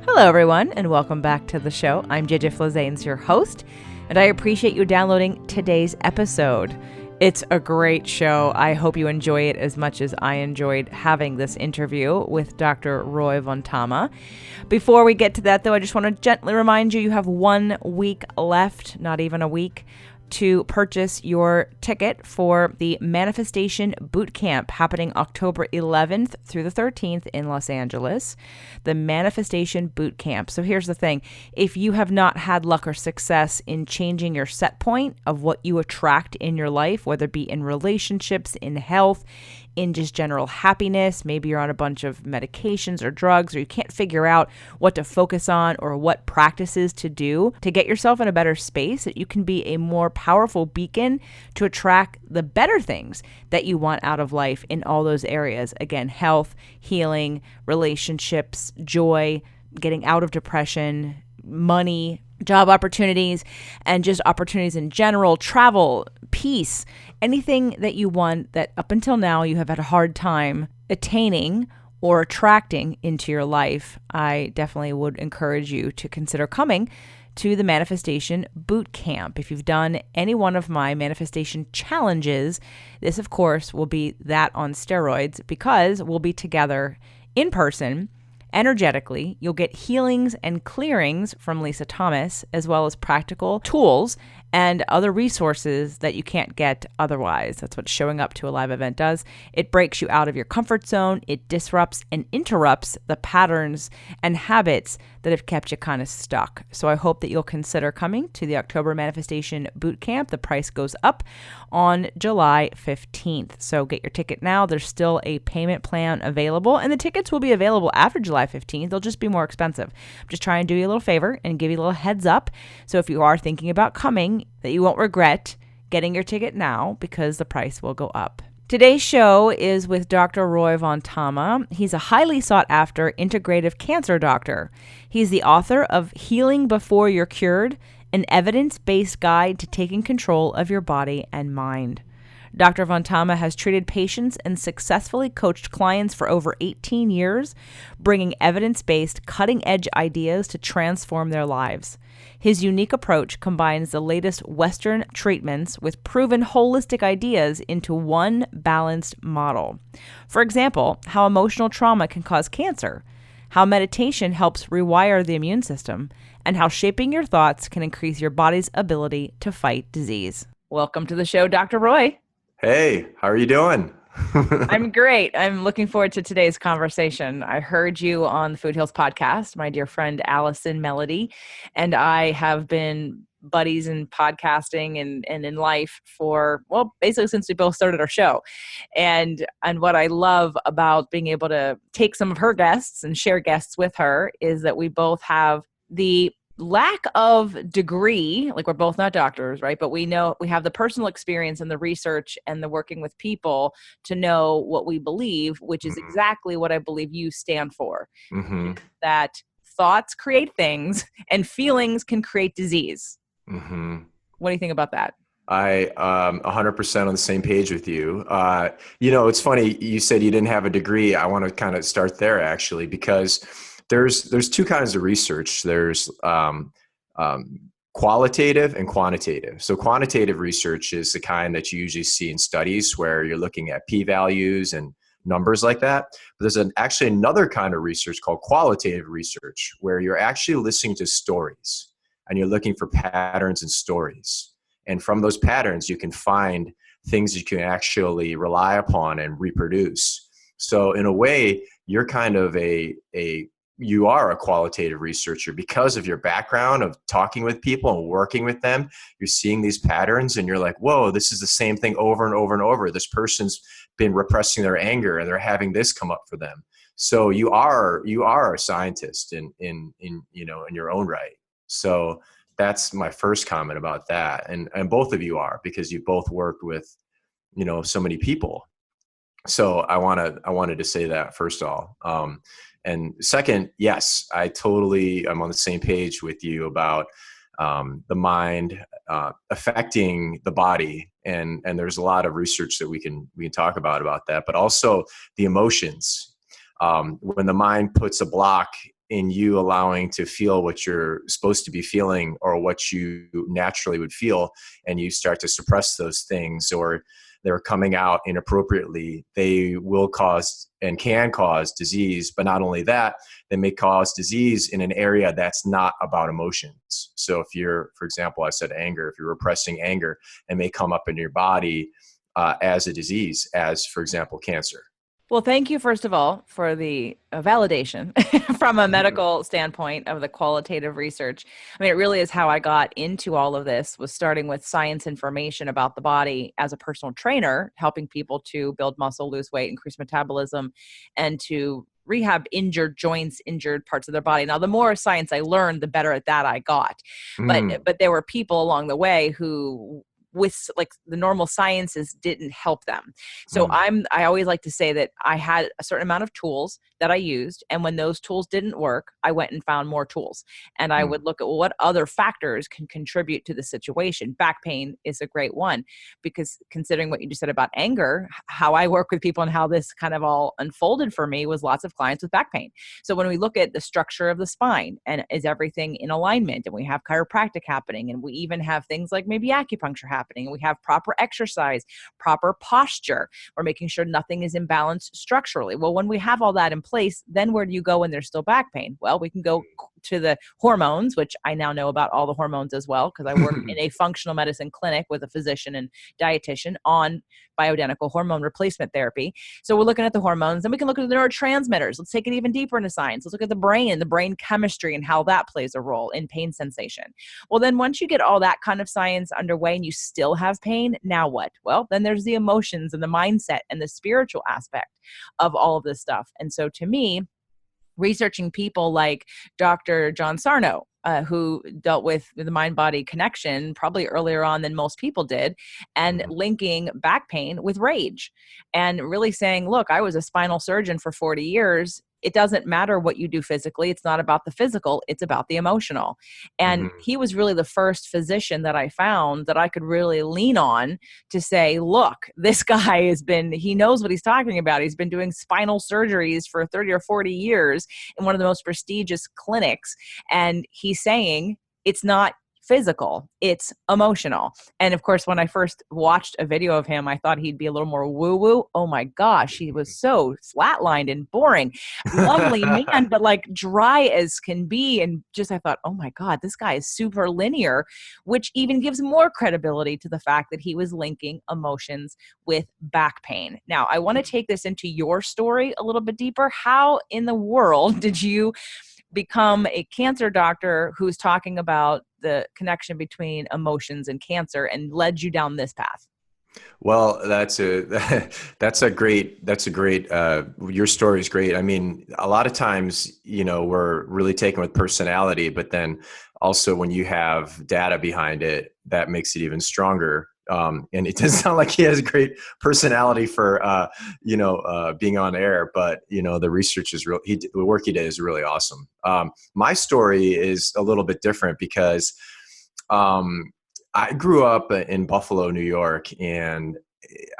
Hello, everyone, and welcome back to the show. I'm JJ Flazanes, your host, and I appreciate you downloading today's episode. It's a great show. I hope you enjoy it as much as I enjoyed having this interview with Dr. Roy Vongtama. Before we get to that, though, I just want to gently remind you have 1 week left, not even a week, to purchase your ticket for the Manifestation Bootcamp happening October 11th through the 13th in Los Angeles. The Manifestation Bootcamp. So here's the thing. If you have not had luck or success in changing your set point of what you attract in your life, whether it be in relationships, in health, in just general happiness, maybe you're on a bunch of medications or drugs, or you can't figure out what to focus on or what practices to do to get yourself in a better space, that you can be a more powerful beacon to attract the better things that you want out of life in all those areas. Again, health, healing, relationships, joy, getting out of depression, money, job opportunities, and just opportunities in general, travel, peace, anything that you want that up until now you have had a hard time attaining or attracting into your life. I definitely would encourage you to consider coming to the Manifestation Bootcamp. If you've done any one of my manifestation challenges, this of course will be that on steroids, because we'll be together in person. Energetically, you'll get healings and clearings from Lisa Thomas, as well as practical tools and other resources that you can't get otherwise. That's what showing up to a live event does. It breaks you out of your comfort zone. It disrupts and interrupts the patterns and habits that have kept you kind of stuck. So I hope that you'll consider coming to the October Manifestation Bootcamp. The price goes up on July 15th. So get your ticket now. There's still a payment plan available, and the tickets will be available after July 15th. They'll just be more expensive. I'm just trying to do you a little favor and give you a little heads up. So if you are thinking about coming, that you won't regret getting your ticket now, because the price will go up. Today's show is with Dr. Roy Vongtama. He's a highly sought after integrative cancer doctor. He's the author of Healing Before You're Cured, an evidence-based guide to taking control of your body and mind. Dr. Vongtama has treated patients and successfully coached clients for over 18 years, bringing evidence-based, cutting-edge ideas to transform their lives. His unique approach combines the latest Western treatments with proven holistic ideas into one balanced model. For example, how emotional trauma can cause cancer, how meditation helps rewire the immune system, and how shaping your thoughts can increase your body's ability to fight disease. Welcome to the show, Dr. Roy. Hey, how are you doing? I'm great. I'm looking forward to today's conversation. I heard you on the Food Hills podcast, my dear friend Allison Melody, and I have been buddies in podcasting and in life for, well, basically since we both started our show. And what I love about being able to take some of her guests and share guests with her is that we both have the lack of degree, like we're both not doctors, right? But we know we have the personal experience and the research and the working with people to know what we believe, which is exactly what I believe you stand for. Mm-hmm. That thoughts create things and feelings can create disease. Mm-hmm. What do you think about that? I 100% on the same page with you. It's funny, you said you didn't have a degree. I want to kind of start there actually, because there's two kinds of research. There's qualitative and quantitative. So quantitative research is the kind that you usually see in studies where you're looking at p-values and numbers like that. But there's actually another kind of research called qualitative research, where you're actually listening to stories and you're looking for patterns and stories. And from those patterns, you can find things you can actually rely upon and reproduce. So in a way, you're kind of you are a qualitative researcher because of your background of talking with people and working with them. You're seeing these patterns and you're like, whoa, this is the same thing over and over and over. This person's been repressing their anger and they're having this come up for them. So you are a scientist in your own right. So that's my first comment about that. And both of you are, because you both worked with, so many people. So I wanted to say that first of all. And second, yes, I'm on the same page with you about the mind affecting the body, and there's a lot of research that we can talk about that, but also the emotions. When the mind puts a block in you allowing to feel what you're supposed to be feeling or what you naturally would feel, and you start to suppress those things, or they're coming out inappropriately, they will cause and can cause disease. But not only that, they may cause disease in an area that's not about emotions. So if you're, for example, I said anger, if you're repressing anger, it may come up in your body as a disease, as, for example, cancer. Well, thank you, first of all, for the validation from a medical standpoint of the qualitative research. I mean, it really is how I got into all of this, was starting with science information about the body as a personal trainer, helping people to build muscle, lose weight, increase metabolism, and to rehab injured joints, injured parts of their body. Now, the more science I learned, the better at that I got. But there were people along the way who, with like the normal sciences, didn't help them. So I always like to say that I had a certain amount of tools that I used. And when those tools didn't work, I went and found more tools. And I would look at, well, what other factors can contribute to the situation. Back pain is a great one, because considering what you just said about anger, how I work with people and how this kind of all unfolded for me was lots of clients with back pain. So when we look at the structure of the spine, and is everything in alignment, and we have chiropractic happening, and we even have things like maybe acupuncture happening, and we have proper exercise, proper posture, we're making sure nothing is imbalanced structurally. Well, when we have all that in place, then where do you go when there's still back pain? Well, we can go to the hormones, which I now know about all the hormones as well, because I work in a functional medicine clinic with a physician and dietitian on bioidentical hormone replacement therapy. So we're looking at the hormones, and we can look at the neurotransmitters. Let's take it even deeper into science. Let's look at the brain chemistry, and how that plays a role in pain sensation. Well, then once you get all that kind of science underway and you still have pain, now what? Well, then there's the emotions and the mindset and the spiritual aspect of all of this stuff. And so to me, researching people like Dr. John Sarno, who dealt with the mind-body connection probably earlier on than most people did, and linking back pain with rage, and really saying, look, I was a spinal surgeon for 40 years. It doesn't matter what you do physically. It's not about the physical. It's about the emotional. And he was really the first physician that I found that I could really lean on to say, look, this guy he knows what he's talking about. He's been doing spinal surgeries for 30 or 40 years in one of the most prestigious clinics. And he's saying it's not physical, it's emotional. And of course, when I first watched a video of him, I thought he'd be a little more woo-woo. Oh my gosh, he was so flatlined and boring. Lovely man, but like dry as can be. And just, I thought, oh my God, this guy is super linear, which even gives more credibility to the fact that he was linking emotions with back pain. Now, I want to take this into your story a little bit deeper. How in the world did you become a cancer doctor who's talking about the connection between emotions and cancer, and led you down this path? Well, that's a great, your story is great. I mean, a lot of times, we're really taken with personality, but then also when you have data behind it, that makes it even stronger. And it doesn't sound like he has a great personality for, being on air, but the research is the work he did is really awesome. My story is a little bit different because, I grew up in Buffalo, New York, and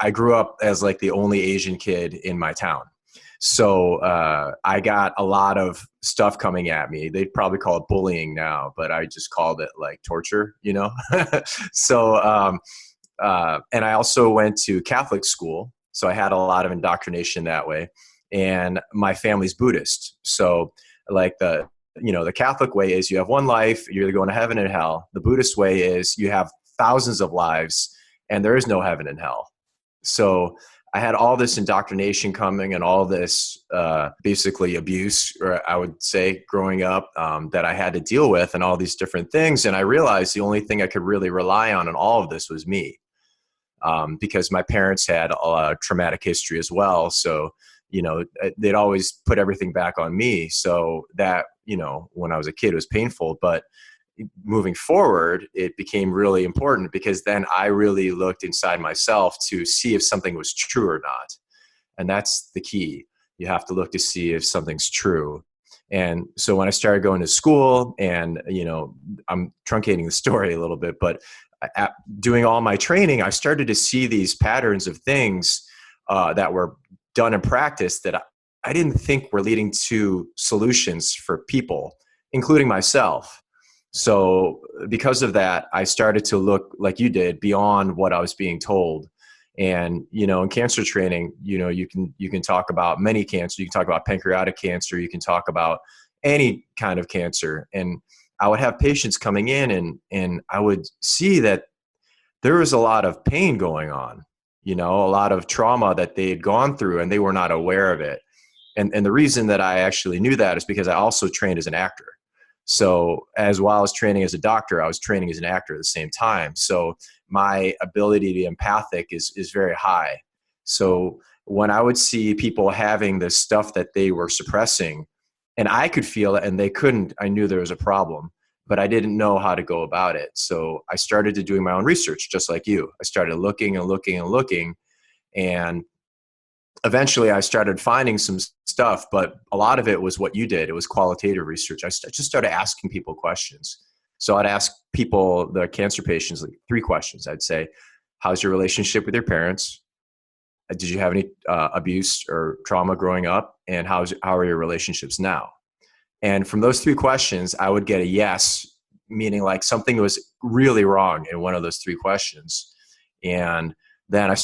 I grew up as like the only Asian kid in my town. So I got a lot of stuff coming at me. They'd probably call it bullying now, but I just called it like torture, So, and I also went to Catholic school. So I had a lot of indoctrination that way. And my family's Buddhist. So like the Catholic way is you have one life, you're either going to heaven and hell. The Buddhist way is you have thousands of lives and there is no heaven and hell. So I had all this indoctrination coming and all this basically abuse, or I would say growing up, that I had to deal with, and all these different things. And I realized the only thing I could really rely on in all of this was me, because my parents had a traumatic history as well. So they'd always put everything back on me. So that, when I was a kid, it was painful. But moving forward, it became really important because then I really looked inside myself to see if something was true or not. And that's the key. You have to look to see if something's true. And so when I started going to school, and, I'm truncating the story a little bit, but doing all my training, I started to see these patterns of things that were done in practice that I didn't think were leading to solutions for people, including myself. So because of that, I started to look like you did beyond what I was being told. And, in cancer training, you can talk about many cancers. You can talk about pancreatic cancer. You can talk about any kind of cancer. And I would have patients coming in and I would see that there was a lot of pain going on, a lot of trauma that they had gone through and they were not aware of it. And the reason that I actually knew that is because I also trained as an actor. So as while I was training as a doctor, I was training as an actor at the same time. So my ability to be empathic is very high. So when I would see people having this stuff that they were suppressing and I could feel it and they couldn't, I knew there was a problem, but I didn't know how to go about it. So I started to doing my own research, just like you. I started looking and looking and looking. And eventually I started finding some stuff, but a lot of it was what you did. It was qualitative research. I just started asking people questions. So I'd ask people, the cancer patients, like 3 questions. I'd say, how's your relationship with your parents? Did you have any abuse or trauma growing up? And how are your relationships now? And from those 3 questions, I would get a yes, meaning like something was really wrong in one of those 3 questions. And then I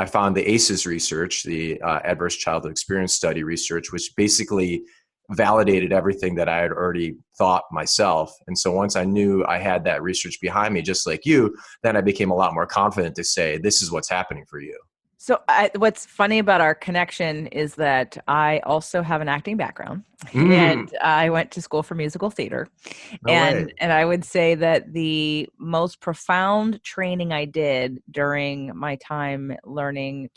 found the ACEs research, the Adverse Childhood Experience Study research, which basically validated everything that I had already thought myself. And so once I knew I had that research behind me, just like you, then I became a lot more confident to say, this is what's happening for you. So what's funny about our connection is that I also have an acting background and I went to school for musical theater. No way. And I would say that the most profound training I did during my time learning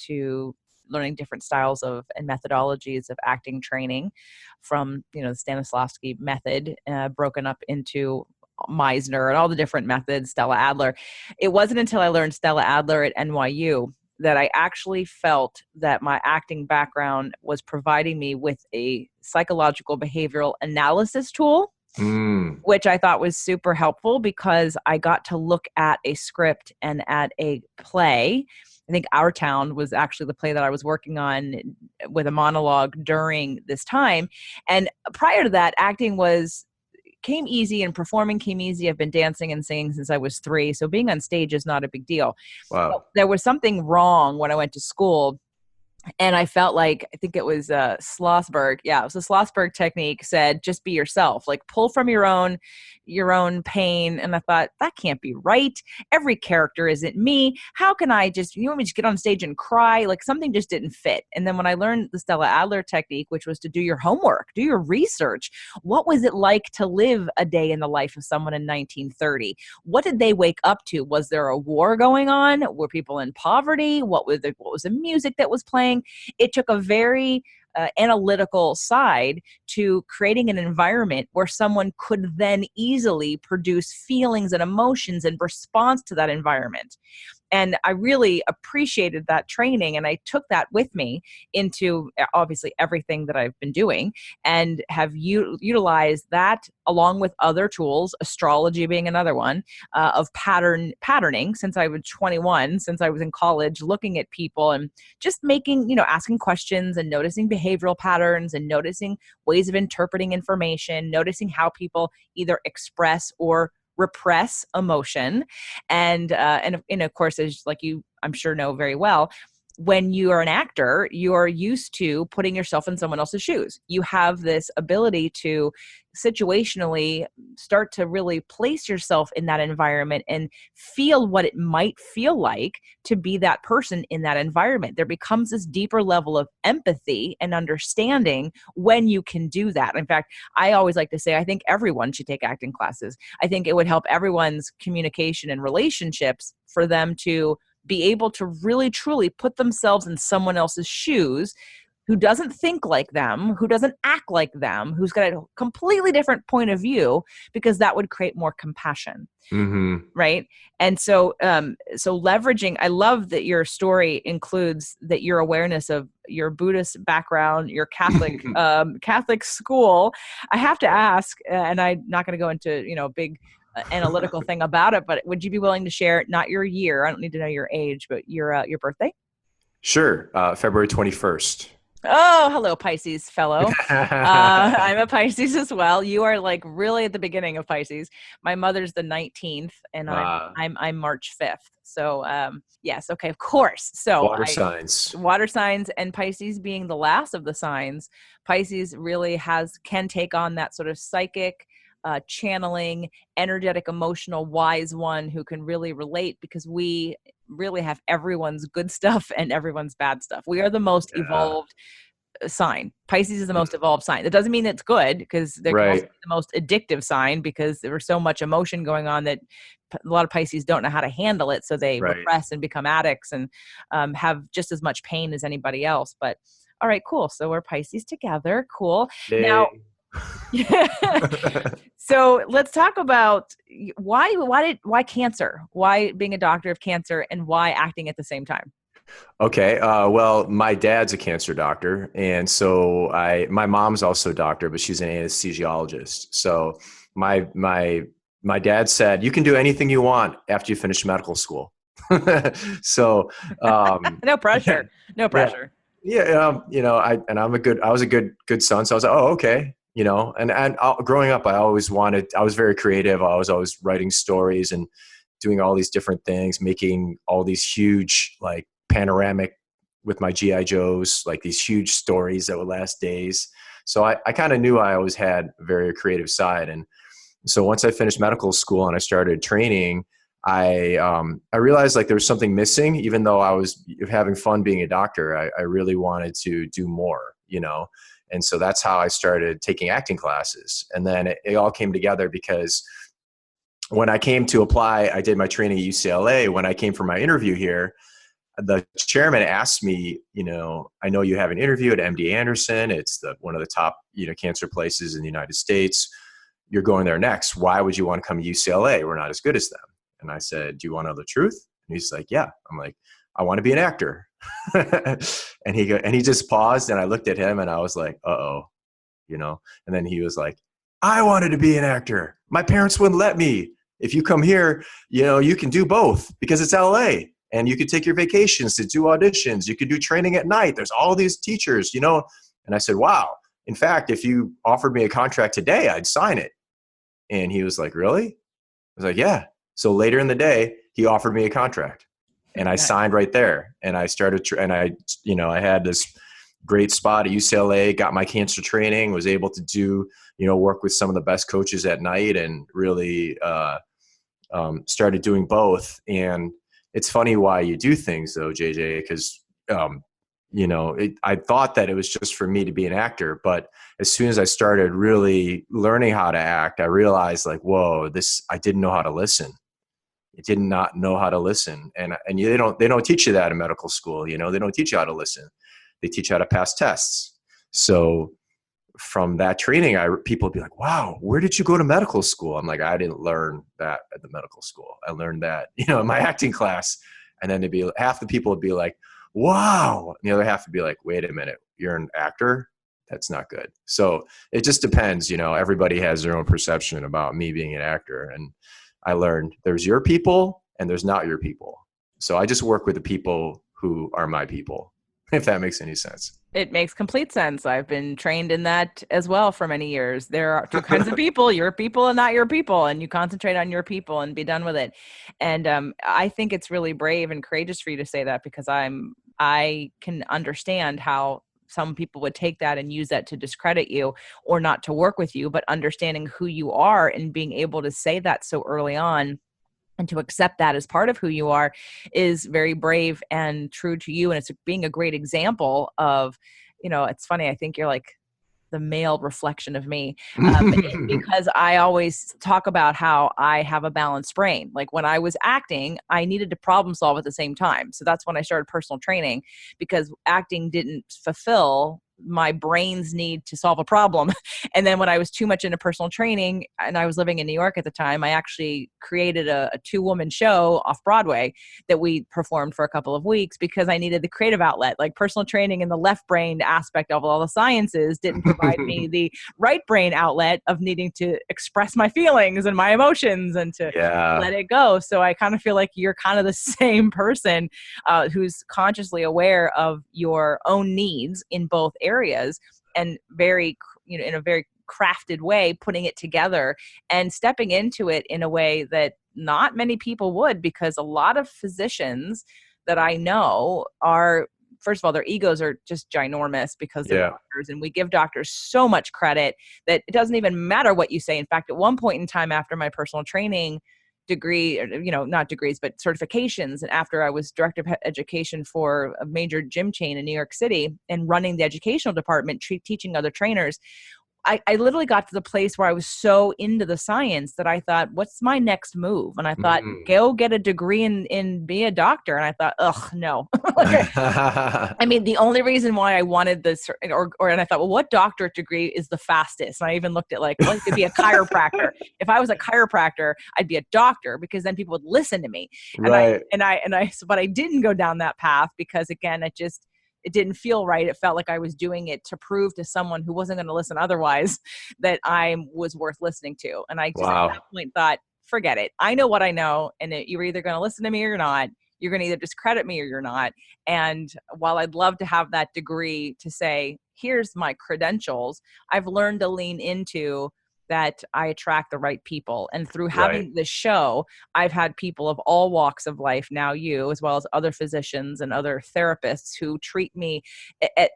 different styles of and methodologies of acting training from, the Stanislavski method, broken up into Meisner and all the different methods, Stella Adler. It wasn't until I learned Stella Adler at NYU that I actually felt that my acting background was providing me with a psychological behavioral analysis tool, which I thought was super helpful because I got to look at a script and at a play. I think Our Town was actually the play that I was working on with a monologue during this time. And prior to that, acting came easy and performing came easy. I've been dancing and singing since I was 3. So being on stage is not a big deal. Wow. But there was something wrong when I went to school. And I felt like, I think it was Schlossberg. Yeah, it was the Schlossberg technique said, just be yourself, like pull from your own pain. And I thought, that can't be right. Every character isn't me. How can I just, you want me to just get on stage and cry? Like something just didn't fit. And then when I learned the Stella Adler technique, which was to do your homework, do your research. What was it like to live a day in the life of someone in 1930? What did they wake up to? Was there a war going on? Were people in poverty? What was the music that was playing? It took a very analytical side to creating an environment where someone could then easily produce feelings and emotions in response to that environment. And I really appreciated that training. And I took that with me into obviously everything that I've been doing and have utilized that along with other tools, astrology being another one, of patterning since I was 21, since I was in college, looking at people and just asking questions and noticing behavioral patterns and noticing ways of interpreting information, noticing how people either express or repress emotion. And of course, as like you, I'm sure know very well, when you are an actor, you are used to putting yourself in someone else's shoes. You have this ability to situationally start to really place yourself in that environment and feel what it might feel like to be that person in that environment. There becomes this deeper level of empathy and understanding when you can do that. In fact, I always like to say, I think everyone should take acting classes. I think it would help everyone's communication and relationships for them to be able to really truly put themselves in someone else's shoes who doesn't think like them, who doesn't act like them, who's got a completely different point of view, because that would create more compassion. Mm-hmm. Right. And so leveraging, I love that your story includes that your awareness of your Buddhist background, your Catholic, Catholic school. I have to ask, and I'm not going to go into, big analytical thing about it, but would you be willing to share, not your year, I don't need to know your age, but your birthday? Sure. February 21st. Oh, hello, Pisces fellow. I'm a Pisces as well. You are like really at the beginning of Pisces. My mother's the 19th, and I'm uh, I'm I'm March 5th. So yes, okay, of course. So water I signs. water signs and Pisces being the last of the signs, Pisces really can take on that sort of psychic, channeling, energetic, emotional, wise one who can really relate because we really have everyone's good stuff and everyone's bad stuff. We are the most Yeah. evolved sign. Pisces is the most evolved sign. That doesn't mean it's good because there can also Right. be the most addictive sign because there's so much emotion going on that a lot of Pisces don't know how to handle it. So they Right. repress and become addicts and have just as much pain as anybody else. But all right, cool. So we're Pisces together. Cool. Now, Yay. so let's talk about why cancer? Why being a doctor of cancer and why acting at the same time? Okay. Well, my dad's a cancer doctor, and so my mom's also a doctor, but she's an anesthesiologist. So my dad said, "You can do anything you want after you finish medical school." So, No yeah, pressure. No yeah, pressure. yeah. I was a good son. So I was like, "Oh, okay." Growing up, I was very creative. I was always writing stories and doing all these different things, making all these huge, like, panoramic with my GI Joes, like these huge stories that would last days. So I kind of knew I always had a very creative side. And so once I finished medical school and I started training, I realized like there was something missing. Even though I was having fun being a doctor, I really wanted to do more, you know. And so that's how I started taking acting classes. And then it all came together because when I came to apply, I did my training at UCLA. When I came for my interview here, the chairman asked me, I know you have an interview at MD Anderson. It's one of the top, cancer places in the United States. You're going there next. Why would you want to come to UCLA? We're not as good as them. And I said, do you want to know the truth? And he's like, yeah. I'm like, I want to be an actor. And he just paused, and I looked at him and I was like, uh-oh, and then he was like, I wanted to be an actor. My parents wouldn't let me. If you come here, you can do both because it's LA. And you could take your vacations to do auditions. You could do training at night. There's all these teachers, And I said, wow. In fact, if you offered me a contract today, I'd sign it. And he was like, really? I was like, yeah. So later in the day, he offered me a contract, and I Nice. signed right there. And I started, I had this great spot at UCLA, got my cancer training, was able to do, work with some of the best coaches at night, and really started doing both. And it's funny why you do things though, JJ, because I thought that it was just for me to be an actor, but as soon as I started really learning how to act, I realized like, whoa, I didn't know how to listen. I did not know how to listen, and they don't teach you that in medical school. They don't teach you how to listen. They teach you how to pass tests. So from that training, people would be like, wow, where did you go to medical school? I'm like, I didn't learn that at the medical school. I learned that, in my acting class. And then half the people would be like, wow. And the other half would be like, wait a minute, you're an actor? That's not good. So it just depends. Everybody has their own perception about me being an actor. And I learned there's your people and there's not your people. So I just work with the people who are my people, if that makes any sense. It makes complete sense. I've been trained in that as well for many years. There are two kinds of people, your people and not your people, and you concentrate on your people and be done with it. And I think it's really brave and courageous for you to say that because I can understand how some people would take that and use that to discredit you or not to work with you, but understanding who you are and being able to say that so early on and to accept that as part of who you are is very brave and true to you. And it's being a great example of, it's funny. I think you're like the male reflection of me because I always talk about how I have a balanced brain. Like when I was acting, I needed to problem solve at the same time. So that's when I started personal training because acting didn't fulfill my brain's need to solve a problem. And then when I was too much into personal training and I was living in New York at the time, I actually created a 2-woman show off Broadway that we performed for a couple of weeks because I needed the creative outlet. Like personal training and the left brain aspect of all the sciences didn't provide me the right brain outlet of needing to express my feelings and my emotions and to let it go. So I kind of feel like you're kind of the same person who's consciously aware of your own needs in both areas and very, in a very crafted way, putting it together and stepping into it in a way that not many people would, because a lot of physicians that I know are, first of all, their egos are just ginormous because they're doctors, and we give doctors so much credit that it doesn't even matter what you say. In fact, at one point in time after my personal training degree, not degrees, but certifications. And after I was director of education for a major gym chain in New York City and running the educational department, teaching other trainers, I literally got to the place where I was so into the science that I thought, what's my next move? And I thought, go get a degree in be a doctor. And I thought, no. I mean, the only reason why I wanted this, and I thought, well, what doctorate degree is the fastest? And I even looked at well, it could be a chiropractor. If I was a chiropractor, I'd be a doctor because then people would listen to me. But I didn't go down that path because, again, it didn't feel right. It felt like I was doing it to prove to someone who wasn't going to listen otherwise that I was worth listening to. And I just at that point thought, forget it. I know what I know. And you're either going to listen to me or you're not. You're going to either discredit me or you're not. And while I'd love to have that degree to say, here's my credentials, I've learned to lean into that I attract the right people. And through having this show, I've had people of all walks of life, now you, as well as other physicians and other therapists who treat me at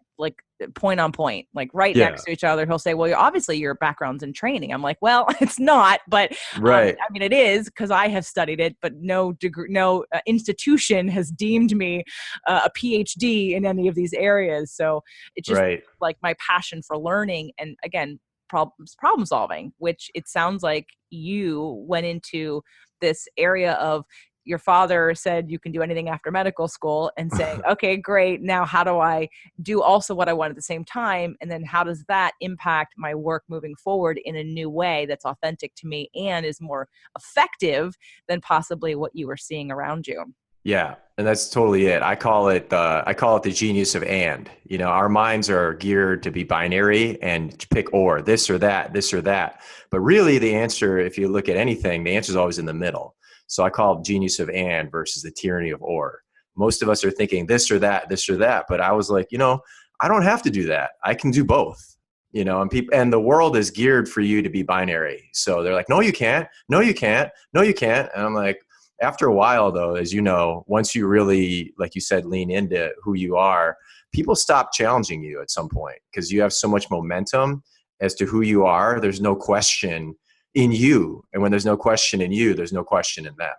point on point, next to each other. He'll say, well, obviously your background's in training. I'm like, well, it's not, but I mean, it is because I have studied it, but no degree, no institution has deemed me a PhD in any of these areas. So it's just like my passion for learning. And again, problem solving, which it sounds like you went into this area of your father said you can do anything after medical school and saying, okay, great. Now, how do I do also what I want at the same time? And then how does that impact my work moving forward in a new way that's authentic to me and is more effective than possibly what you were seeing around you? Yeah. And that's totally it. I call it the genius of and. Our minds are geared to be binary and pick or, this or that, this or that. But really the answer, if you look at anything, the answer is always in the middle. So I call it genius of and versus the tyranny of or. Most of us are thinking this or that, but I was like, I don't have to do that. I can do both. And the world is geared for you to be binary. So they're like, no, you can't. No, you can't. No, you can't. And I'm like, after a while, though, as you know, once you really, like you said, lean into who you are, people stop challenging you at some point because you have so much momentum as to who you are. There's no question in you. And when there's no question in you, there's no question in them.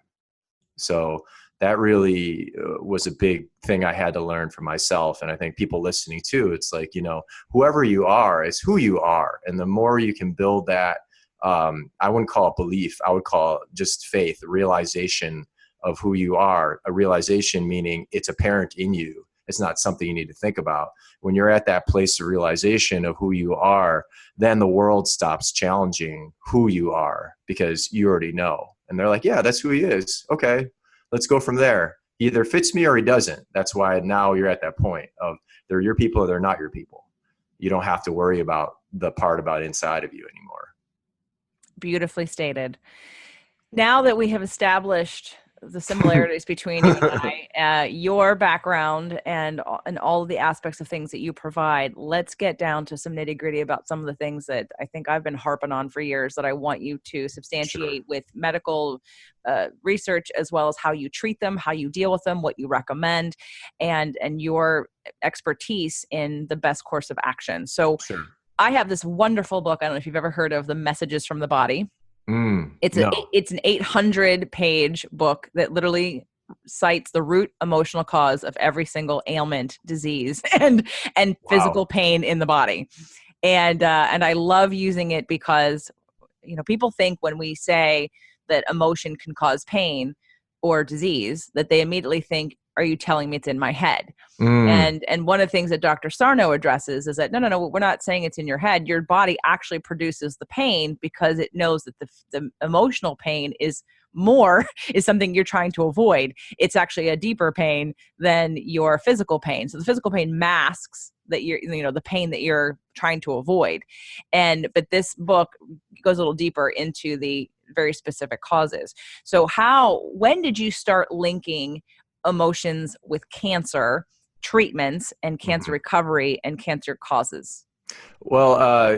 So that really was a big thing I had to learn for myself. And I think people listening too, it's like, whoever you are is who you are. And the more you can build that, I wouldn't call it belief. I would call it just faith, a realization of who you are, a realization meaning it's apparent in you. It's not something you need to think about. When you're at that place of realization of who you are, then the world stops challenging who you are because you already know. And they're like, yeah, that's who he is. Okay, let's go from there. He either fits me or he doesn't. That's why now you're at that point of they're your people or they're not your people. You don't have to worry about the part about inside of you anymore. Beautifully stated. Now that we have established the similarities between you and I, your background and all of the aspects of things that you provide, let's get down to some nitty gritty about some of the things that I think I've been harping on for years that I want you to substantiate with medical research, as well as how you treat them, how you deal with them, what you recommend, and your expertise in the best course of action. So I have this wonderful book. I don't know if you've ever heard of The Messages from the Body. It's an 800-page book that literally cites the root emotional cause of every single ailment, disease, and physical pain in the body. And I love using it because, people think when we say that emotion can cause pain or disease, that they immediately think, are you telling me it's in my head? Mm. And one of the things that Dr. Sarno addresses is that no, we're not saying it's in your head. Your body actually produces the pain because it knows that the emotional pain is something you're trying to avoid. It's actually a deeper pain than your physical pain. So the physical pain masks that the pain that you're trying to avoid. But this book goes a little deeper into the very specific causes. So when did you start linking emotions with cancer treatments and cancer recovery and cancer causes? Well,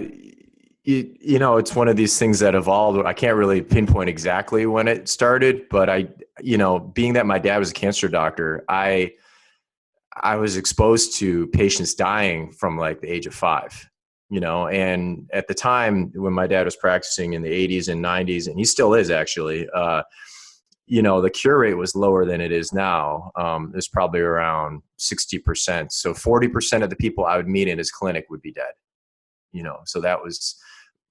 it's one of these things that evolved. I can't really pinpoint exactly when it started, but being that my dad was a cancer doctor, I was exposed to patients dying from like the age of 5, and at the time when my dad was practicing in the 80s and 90s, and he still is actually, the cure rate was lower than it is now. It's probably around 60%. So 40% of the people I would meet in his clinic would be dead, so that was,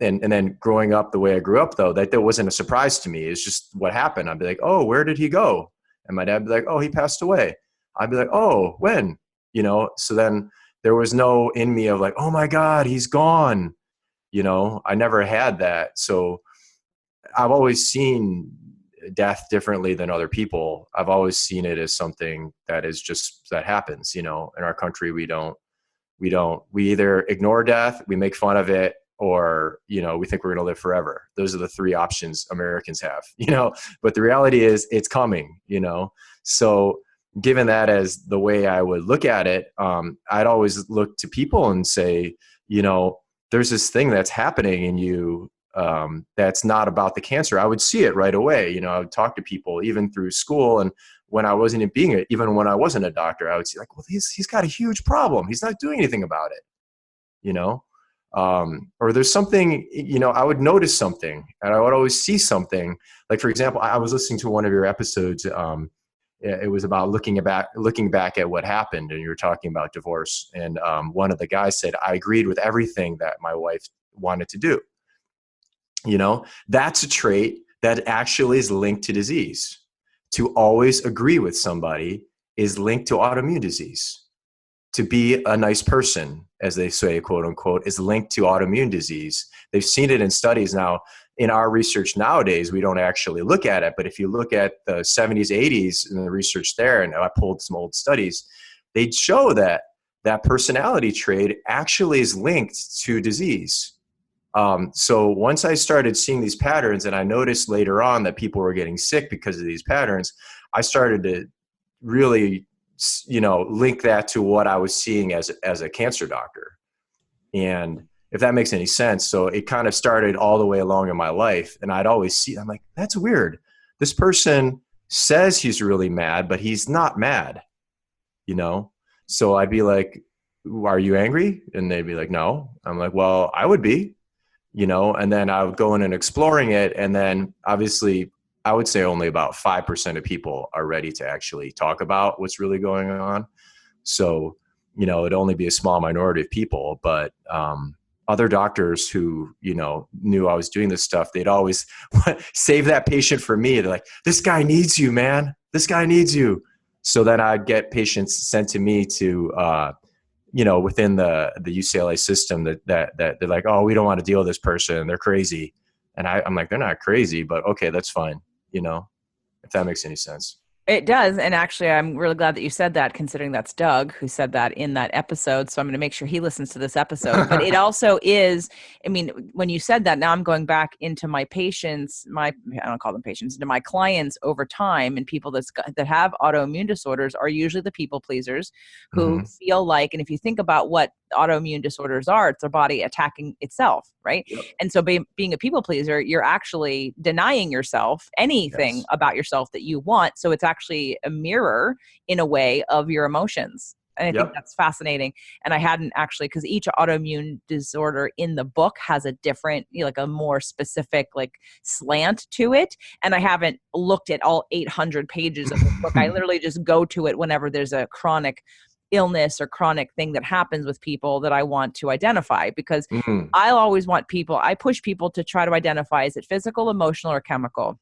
and then growing up the way I grew up though, that wasn't a surprise to me. It's just what happened. I'd be like, oh, where did he go? And my dad would be like, oh, he passed away. I'd be like, oh, when? So then there was no in me of like, oh my God, he's gone. I never had that. So I've always seen death differently than other people. I've always seen it as something that happens, in our country. We either ignore death, we make fun of it, or, we think we're going to live forever. Those are the 3 options Americans have, but the reality is it's coming, So given that as the way I would look at it, I'd always look to people and say, there's this thing that's happening in you that's not about the cancer. I would see it right away. I would talk to people even through school, and when I wasn't even when I wasn't a doctor, I would see like, well, he's got a huge problem. He's not doing anything about it, or there's something, I would notice something, and I would always see something. Like, for example, I was listening to one of your episodes. It was about looking back at what happened, and you were talking about divorce. And one of the guys said, I agreed with everything that my wife wanted to do. That's a trait that actually is linked to disease. To always agree with somebody is linked to autoimmune disease. To be a nice person, as they say, quote unquote, is linked to autoimmune disease. They've seen it in studies. Now, in our research nowadays, we don't actually look at it. But if you look at the 70s, 80s and the research there, and I pulled some old studies, they'd show that personality trait actually is linked to disease. So once I started seeing these patterns, and I noticed later on that people were getting sick because of these patterns, I started to really, link that to what I was seeing as a cancer doctor. And if that makes any sense. So it kind of started all the way along in my life. And I'd always see, I'm like, that's weird. This person says he's really mad, but he's not mad, So I'd be like, are you angry? And they'd be like, no. I'm like, well, I would be. And then I would go in and exploring it. And then obviously I would say only about 5% of people are ready to actually talk about what's really going on. So, it'd only be a small minority of people, but, other doctors who, knew I was doing this stuff, they'd always save that patient for me. They're like, this guy needs you, man. This guy needs you. So then I'd get patients sent to me to, within the UCLA system that they're like, oh, we don't want to deal with this person. They're crazy. And I'm like, they're not crazy, but okay, that's fine. If that makes any sense. It does. And actually, I'm really glad that you said that, considering that's Doug who said that in that episode. So I'm going to make sure he listens to this episode. But it also is, when you said that, now I'm going back into my patients, I don't call them patients, into my clients over time, and people that have autoimmune disorders are usually the people pleasers who feel like, and if you think about what autoimmune disorders are, it's their body attacking itself, right? Yep. And so being a people pleaser, you're actually denying yourself anything about yourself that you want. So it's actually a mirror in a way of your emotions. And I think that's fascinating. And I hadn't actually, because each autoimmune disorder in the book has a different, like a more specific slant to it. And I haven't looked at all 800 pages of the book. I literally just go to it whenever there's a chronic illness or chronic thing that happens with people that I want to identify, because I'll always want I push people to try to identify, is it physical, emotional, or chemical?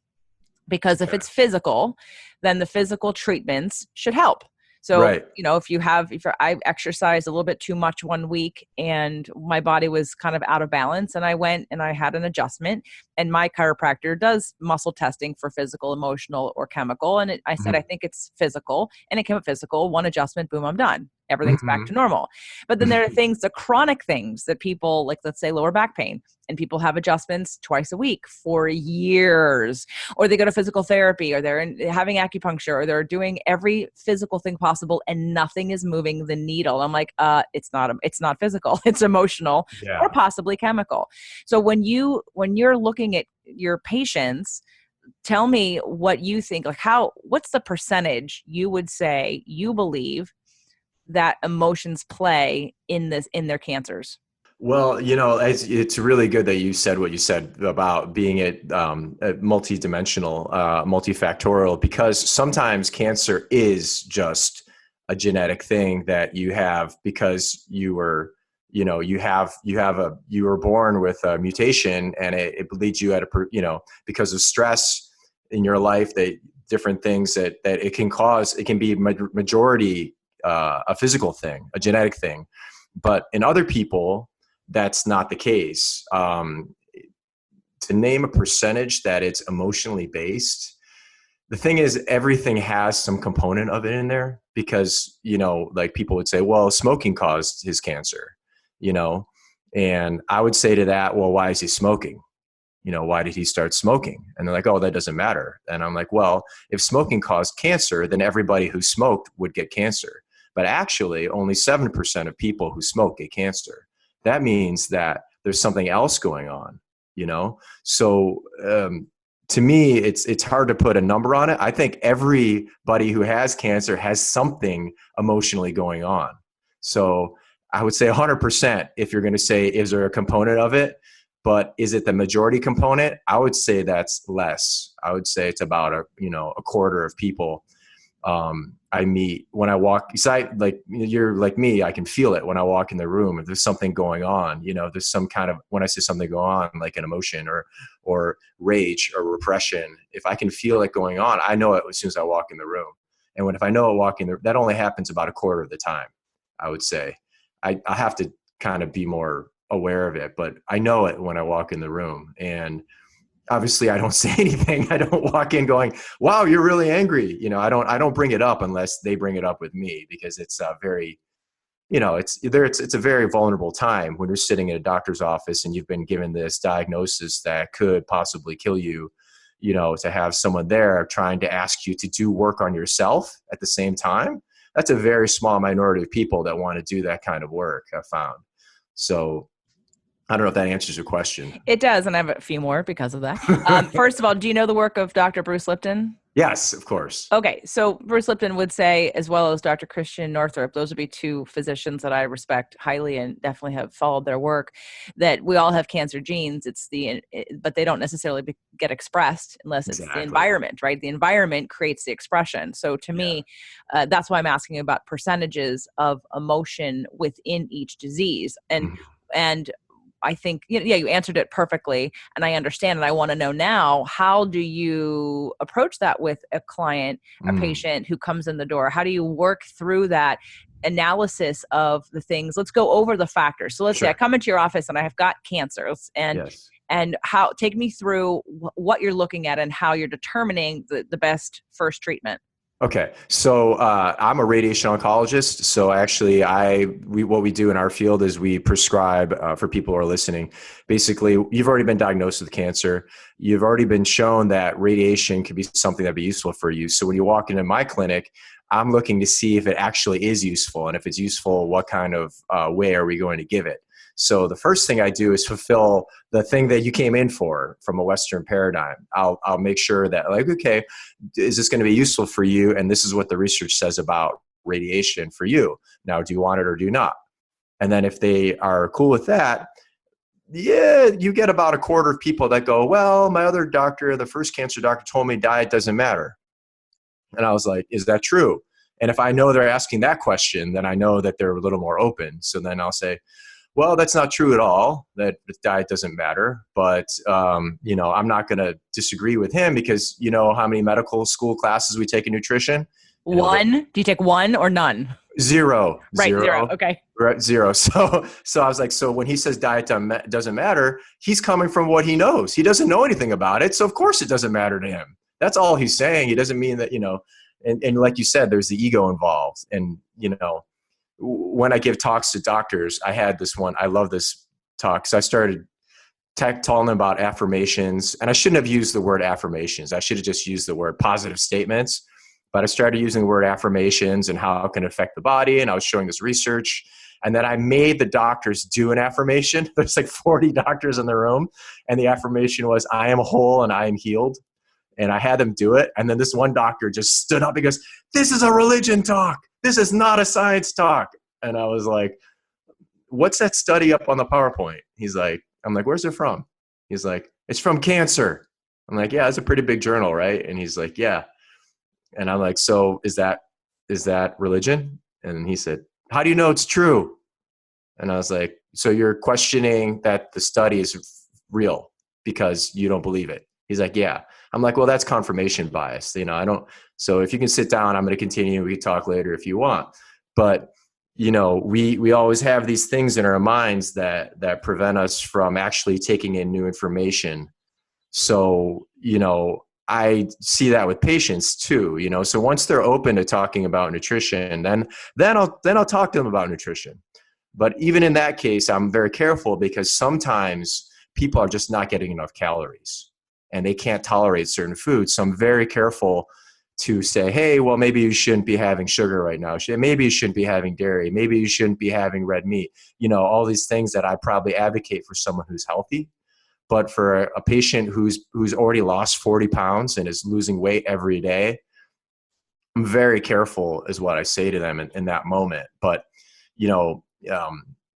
Because if it's physical, then the physical treatments should help. So, Right. if I exercised a little bit too much one week and my body was kind of out of balance, and I went and I had an adjustment, and my chiropractor does muscle testing for physical, emotional, or chemical. And I said, I Mhm. think it's physical, and it came up physical, one adjustment, boom, I'm done. Everything's back to Mhm. normal. But then there are things, the chronic things that people, like, let's say lower back pain, and people have adjustments twice a week for years, or they go to physical therapy, or having acupuncture, or they're doing every physical thing possible, and nothing is moving the needle. I'm like, it's not physical, it's emotional, or Yeah. possibly chemical. So when you're looking at your patients, tell me what you think, like, what's the percentage you would say you believe that emotions play in their cancers? Well, it's really good that you said what you said about being multidimensional, multifactorial, because sometimes cancer is just a genetic thing that you have because you were born with a mutation, and it leads you because of stress in your life, that different things that it can cause. It can be majority a physical thing, a genetic thing, but in other people that's not the case. To name a percentage that it's emotionally based, the thing is, everything has some component of it in there, because, like, people would say, well, smoking caused his cancer, you know, and I would say to that, well, why is he smoking? Why did he start smoking? And they're like, oh, that doesn't matter. And I'm like, well, if smoking caused cancer, then everybody who smoked would get cancer. But actually, only 7% of people who smoke get cancer. That means that there's something else going on, you know? So to me, it's hard to put a number on it. I think everybody who has cancer has something emotionally going on. So I would say 100% if you're going to say, is there a component of it? But is it the majority component? I would say that's less. I would say it's about a quarter of people I meet when I walk. Like, you're like me, I can feel it when I walk in the room. If there's something going on, there's some kind of, when I say something going on, like an emotion or rage or repression, if I can feel it going on, I know it as soon as I walk in the room. And if I know it walking there, that only happens about a quarter of the time, I would say. I have to kind of be more aware of it, but I know it when I walk in the room. And obviously I don't say anything. I don't walk in going, wow, you're really angry. I don't bring it up unless they bring it up with me, because it's a very, it's a very vulnerable time when you're sitting in a doctor's office and you've been given this diagnosis that could possibly kill you, to have someone there trying to ask you to do work on yourself at the same time. That's a very small minority of people that want to do that kind of work, I've found. So I don't know if that answers your question. It does, and I have a few more because of that. First of all, do you know the work of Dr. Bruce Lipton? Yes, of course. Okay, so Bruce Lipton would say, as well as Dr. Christian Northrup, those would be two physicians that I respect highly and definitely have followed their work, that we all have cancer genes. But they don't necessarily get expressed unless it's the Exactly. environment, right? The environment creates the expression. So to Yeah. me, that's why I'm asking about percentages of emotion within each disease. And I think, you answered it perfectly, and I understand. And I want to know now, how do you approach that with a client, a Mm. patient who comes in the door? How do you work through that analysis of the things? Let's go over the factors. So let's say I Sure. come into your office and I have got cancer, Yes. and how, take me through what you're looking at and how you're determining the best first treatment. Okay, so I'm a radiation oncologist. So actually, what we do in our field is we prescribe for people who are listening. Basically, you've already been diagnosed with cancer. You've already been shown that radiation could be something that'd be useful for you. So when you walk into my clinic, I'm looking to see if it actually is useful, and if it's useful, what kind of way are we going to give it? So the first thing I do is fulfill the thing that you came in for from a Western paradigm. I'll make sure that, like, okay, is this going to be useful for you? And this is what the research says about radiation for you. Now, do you want it or do you not? And then if they are cool with that, yeah, you get about a quarter of people that go, well, my other doctor, the first cancer doctor, told me diet doesn't matter. And I was like, is that true? And if I know they're asking that question, then I know that they're a little more open. So then I'll say, well, that's not true at all, that diet doesn't matter. But, I'm not going to disagree with him, because you know how many medical school classes we take in nutrition? And One? Do you take one or none? zero, Right, zero. zero, Okay. right, zero. So I was like, so when he says diet doesn't matter, he's coming from what he knows. He doesn't know anything about it. So of course it doesn't matter to him. That's all he's saying. He doesn't mean that, and like you said, there's the ego involved. And, when I give talks to doctors, I had this one, I love this talk. So I started telling them about affirmations, and I shouldn't have used the word affirmations. I should have just used the word positive statements. But I started using the word affirmations and how it can affect the body. And I was showing this research. And then I made the doctors do an affirmation. There's like 40 doctors in the room. And the affirmation was, I am whole and I am healed. And I had them do it. And then this one doctor just stood up and goes, this is a religion talk. This is not a science talk. And I was like, what's that study up on the PowerPoint? I'm like, where's it from? He's like, it's from Cancer. I'm like, yeah, it's a pretty big journal, right? And he's like, yeah. And I'm like, so is that religion? And he said, how do you know it's true? And I was like, so you're questioning that the study is real because you don't believe it? He's like, yeah. I'm like, well, that's confirmation bias. So if you can sit down, I'm going to continue. We can talk later if you want. But, we always have these things in our minds that prevent us from actually taking in new information. So, I see that with patients too, so once they're open to talking about nutrition, then I'll talk to them about nutrition. But even in that case, I'm very careful because sometimes people are just not getting enough calories and they can't tolerate certain foods. So I'm very careful to say, hey, well, maybe you shouldn't be having sugar right now. Maybe you shouldn't be having dairy. Maybe you shouldn't be having red meat. All these things that I probably advocate for someone who's healthy. But for a patient who's already lost 40 pounds and is losing weight every day, I'm very careful is what I say to them in that moment. But,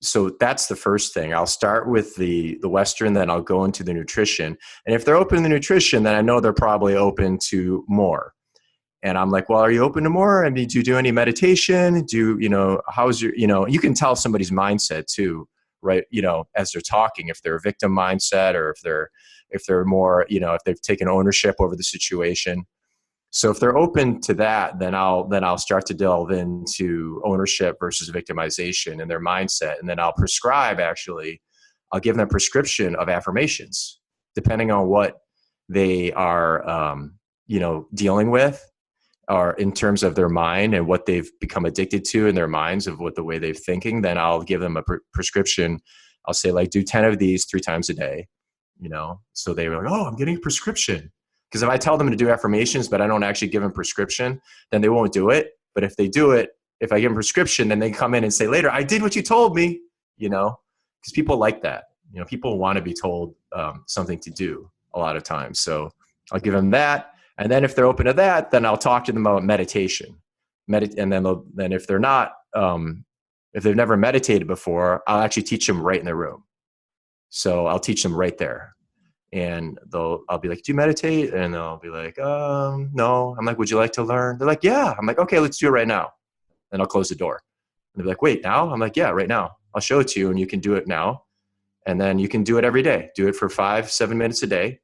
so that's the first thing. I'll start with the Western, then I'll go into the nutrition. And if they're open to the nutrition, then I know they're probably open to more. And I'm like, well, are you open to more? I mean, do you do any meditation? How's your, you can tell somebody's mindset too, right? As they're talking, if they're a victim mindset or if they're more, if they've taken ownership over the situation. So if they're open to that, then I'll start to delve into ownership versus victimization and their mindset. And then I'll give them a prescription of affirmations, depending on what they are, dealing with, or in terms of their mind and what they've become addicted to in their minds of what the way they're thinking. Then I'll give them a prescription. I'll say, like, do 10 of these 3 times a day, so they were like, oh, I'm getting a prescription. Because if I tell them to do affirmations, but I don't actually give them prescription, then they won't do it. But if they do it, if I give them prescription, then they come in and say later, I did what you told me, because people like that. People want to be told something to do a lot of times. So I'll give them that. And then if they're open to that, then I'll talk to them about meditation. And then if they're not, if they've never meditated before, I'll actually teach them right in their room. So I'll teach them right there. And I'll be like, do you meditate? And they'll be like, no. I'm like, would you like to learn? They're like, yeah. I'm like, okay, let's do it right now. And I'll close the door. And they'll be like, wait, now? I'm like, yeah, right now. I'll show it to you and you can do it now. And then you can do it every day. Do it for 5-7 minutes a day.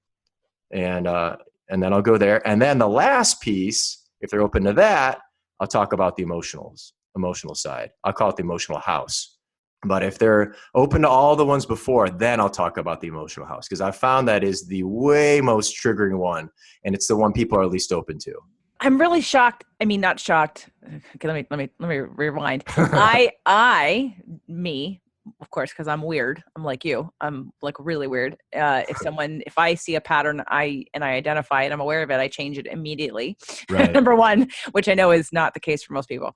And then I'll go there. And then the last piece, if they're open to that, I'll talk about the emotional side. I'll call it the emotional house. But if they're open to all the ones before, then I'll talk about the emotional house, because I found that is the way most triggering one, and it's the one people are least open to. I'm really shocked. I mean, not shocked. Okay, let me rewind. Me, of course, because I'm weird. I'm like you. I'm like really weird. If I see a pattern, I identify it, I'm aware of it, I change it immediately. Right. Number one, which I know is not the case for most people.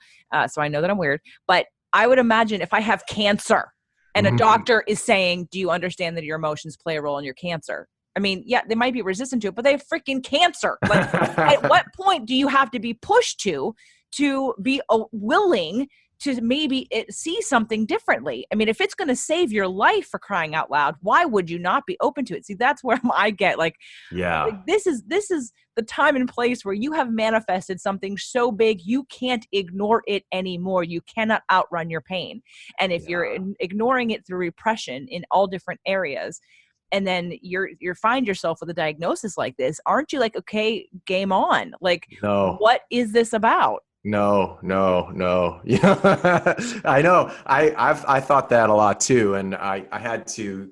So I know that I'm weird, but I would imagine if I have cancer and a doctor is saying, do you understand that your emotions play a role in your cancer? I mean, yeah, they might be resistant to it, but they have freaking cancer. Like, at what point do you have to be pushed to be willing to maybe see something differently? I mean, if it's going to save your life, for crying out loud, why would you not be open to it? See, that's where I get like, this is the time and place where you have manifested something so big, you can't ignore it anymore. You cannot outrun your pain. And if you're ignoring it through repression in all different areas, and then you find yourself with a diagnosis like this, aren't you like, okay, game on? Like, no. What is this about? No, no, no. Yeah, I know. I thought that a lot too, and I had to.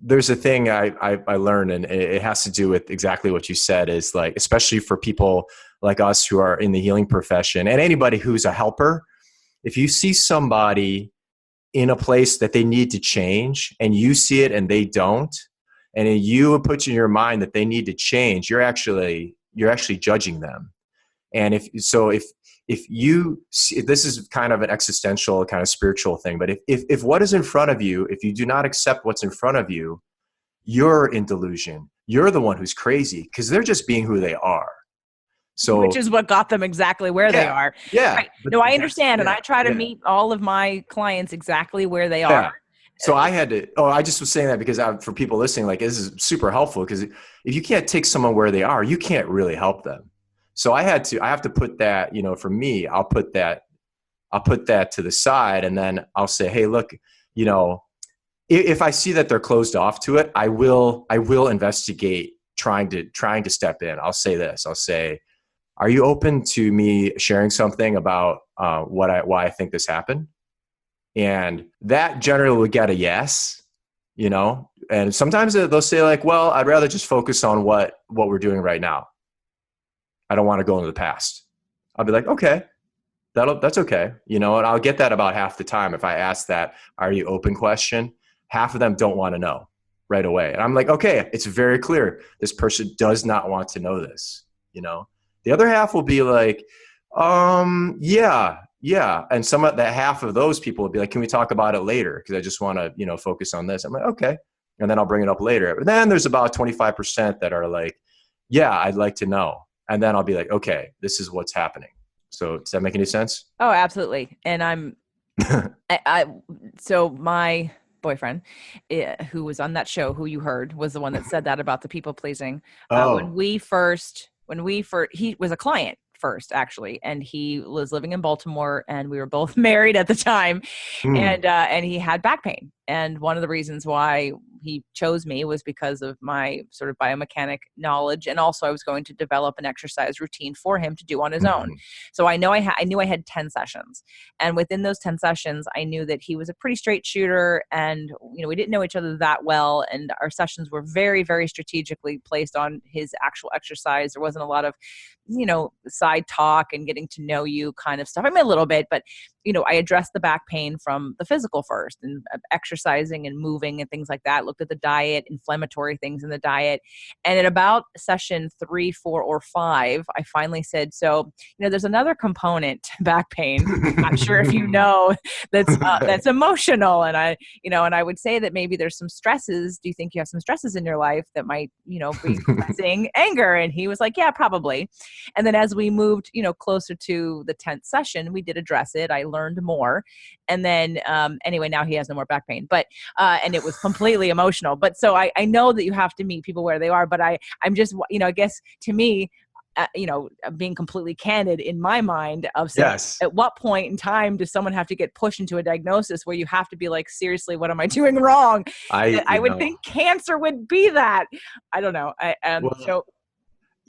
There's a thing I learned, and it has to do with exactly what you said. Is like, especially for people like us who are in the healing profession, and anybody who's a helper. If you see somebody in a place that they need to change, and you see it and they don't, and you put in your mind that they need to change, you're actually judging them. And if you see, this is kind of an existential kind of spiritual thing, but if what is in front of you, if you do not accept what's in front of you, you're in delusion. You're the one who's crazy because they're just being who they are. Which So is what got them exactly where they yeah, are. yeah, Right. but No, I understand. And yeah, I try to yeah, meet all of my clients exactly where they are. yeah. So I had to. Oh, I just was saying that because for people listening, like this is super helpful because if you can't take someone where they are, you can't really help them. So I have to put that. For me, I'll put that to the side, and then I'll say, hey, look, you know, if I see that they're closed off to it, I will investigate trying to step in. I'll say this. I'll say, are you open to me sharing something about why I think this happened? And that generally will get a yes. And sometimes they'll say like, well, I'd rather just focus on what we're doing right now. I don't want to go into the past. I'll be like, okay, that's okay. And I'll get that about half the time. If I ask that, are you open question, half of them don't want to know right away. And I'm like, okay, it's very clear. This person does not want to know this, the other half will be like, yeah, yeah. And some of that half of those people will be like, can we talk about it later? Cause I just want to, focus on this. I'm like, okay. And then I'll bring it up later. But then there's about 25% that are like, yeah, I'd like to know. And then I'll be like, okay, this is what's happening. So does that make any sense? Oh, absolutely. And so my boyfriend, who was on that show, who you heard, was the one that said that about the people pleasing. When Oh, we first, he was a client first, actually, and he was living in Baltimore, and we were both married at the time, hmm. and he had back pain. And one of the reasons why he chose me was because of my sort of biomechanic knowledge, and also I was going to develop an exercise routine for him to do on his own. Hmm. So I knew I had 10 sessions, and within those 10 sessions, I knew that he was a pretty straight shooter, and we didn't know each other that well, and our sessions were very, very strategically placed on his actual exercise. There wasn't a lot of side talk and getting to know you kind of stuff. I mean, a little bit, but I addressed the back pain from the physical first, and exercising and moving and things like that. Looked at the diet, inflammatory things in the diet. And at about session 3, 4, or 5, I finally said, so, there's another component to back pain. Not sure if you know that's emotional. And I would say that maybe there's some stresses. Do you think you have some stresses in your life that might, be causing anger? And he was like, yeah, probably. And then as we moved, closer to the 10th session, we did address it. I learned more. And then, anyway, now he has no more back pain, but, and it was completely emotional. But so I know that you have to meet people where they are, but I'm just, I guess to me, being completely candid in my mind of saying, Yes. at what point in time does someone have to get pushed into a diagnosis where you have to be like, seriously, what am I doing wrong? I, I you would know, think cancer would be that. I don't know. well,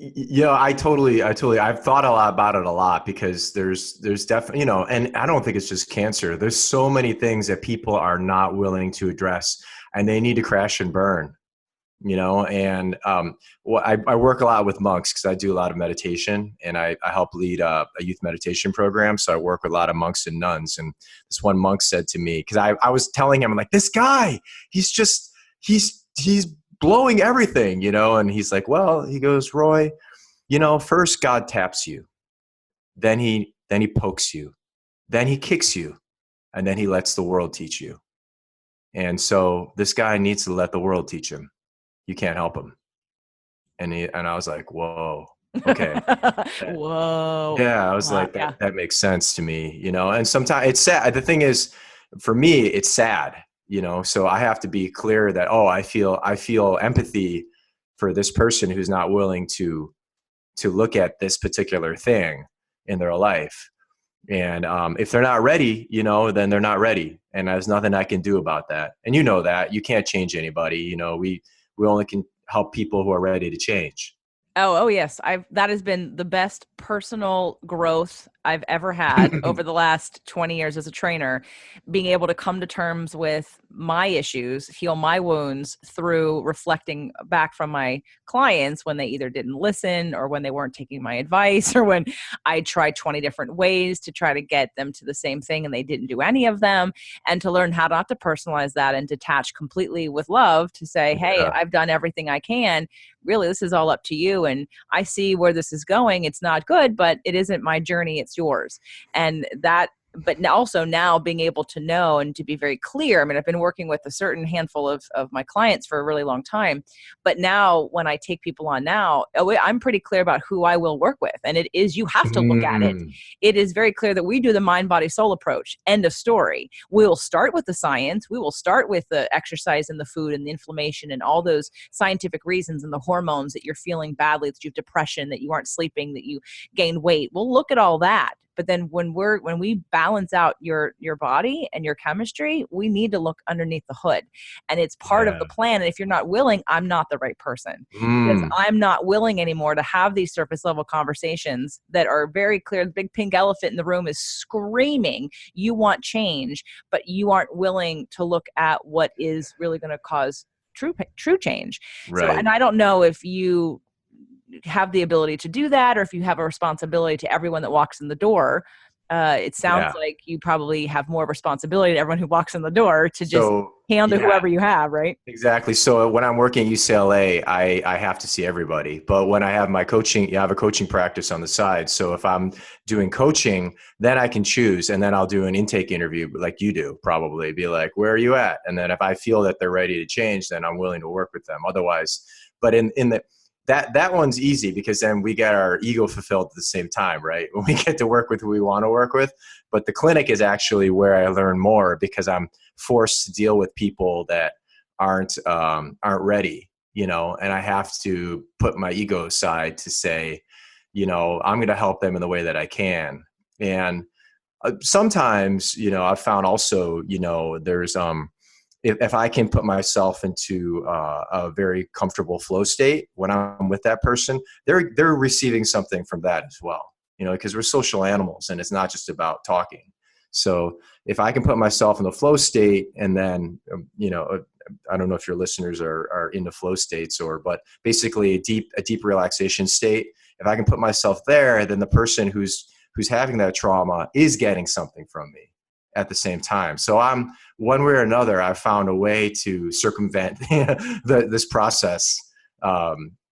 I've thought a lot about it a lot because there's definitely, and I don't think it's just cancer. There's so many things that people are not willing to address and they need to crash and burn, and I work a lot with monks because I do a lot of meditation and I help lead a youth meditation program. So I work with a lot of monks and nuns. And this one monk said to me, because I was telling him, I'm like, this guy, he's blowing everything, and he's like, well, he goes, Roy, first God taps you, then he pokes you, then he kicks you, and then he lets the world teach you. And so this guy needs to let the world teach him. You can't help him. And I was like, whoa, okay. Whoa. Yeah, I was like, Yeah. that makes sense to me, and sometimes it's sad. The thing is, for me, it's sad, so I have to be clear that, oh, I feel empathy for this person who's not willing to look at this particular thing in their life. And if they're not ready, then they're not ready. And there's nothing I can do about that. And that you can't change anybody. We only can help people who are ready to change. Oh yes. That has been the best personal growth I've ever had over the last 20 years as a trainer, being able to come to terms with my issues, heal my wounds through reflecting back from my clients when they either didn't listen or when they weren't taking my advice or when I tried 20 different ways to try to get them to the same thing and they didn't do any of them, and to learn how not to personalize that and detach completely with love to say, "Hey, Yeah. I've done everything I can. Really, this is all up to you. And I see where this is going. It's not good, but it isn't my journey. It's yours." And that, but also now being able to know and to be very clear. I mean, I've been working with a certain handful of my clients for a really long time, but now when I take people on now, I'm pretty clear about who I will work with. And it is, you have to look at it. Mm, It is very clear that we do the mind, body, soul approach. End of story. We will start with the science. We will start with the exercise and the food and the inflammation and all those scientific reasons and the hormones that you're feeling badly, that you have depression, that you aren't sleeping, that you gain weight. We'll look at all that. But then when we balance out your body and your chemistry, we need to look underneath the hood. And it's part of yeah. the plan. And if you're not willing, I'm not the right person, because Mm, I'm not willing anymore to have these surface level conversations that are very clear. The big pink elephant in the room is screaming, you want change, but you aren't willing to look at what is really going to cause true change. So, right. and I don't know if you have the ability to do that or if you have a responsibility to everyone that walks in the door. It sounds Yeah. like you probably have more responsibility to everyone who walks in the door to just So, hand to yeah. whoever you have, right? Exactly. So when I'm working at UCLA, I have to see everybody. But when I have my coaching, I have a coaching practice on the side. So if I'm doing coaching, then I can choose, and then I'll do an intake interview like you do, probably be like, where are you at? And then if I feel that they're ready to change, then I'm willing to work with them. Otherwise, but in the that one's easy because then we get our ego fulfilled at the same time, right? When we get to work with who we want to work with. But the clinic is actually where I learn more because I'm forced to deal with people that aren't ready, and I have to put my ego aside to say, I'm going to help them in the way that I can. And sometimes, I've found also, there's if I can put myself into a very comfortable flow state when I'm with that person, they're receiving something from that as well, because we're social animals and it's not just about talking. So if I can put myself in the flow state and then, I don't know if your listeners are into flow states but basically a deep relaxation state. If I can put myself there, then the person who's having that trauma is getting something from me at the same time. So I'm one way or another, I've found a way to circumvent this process.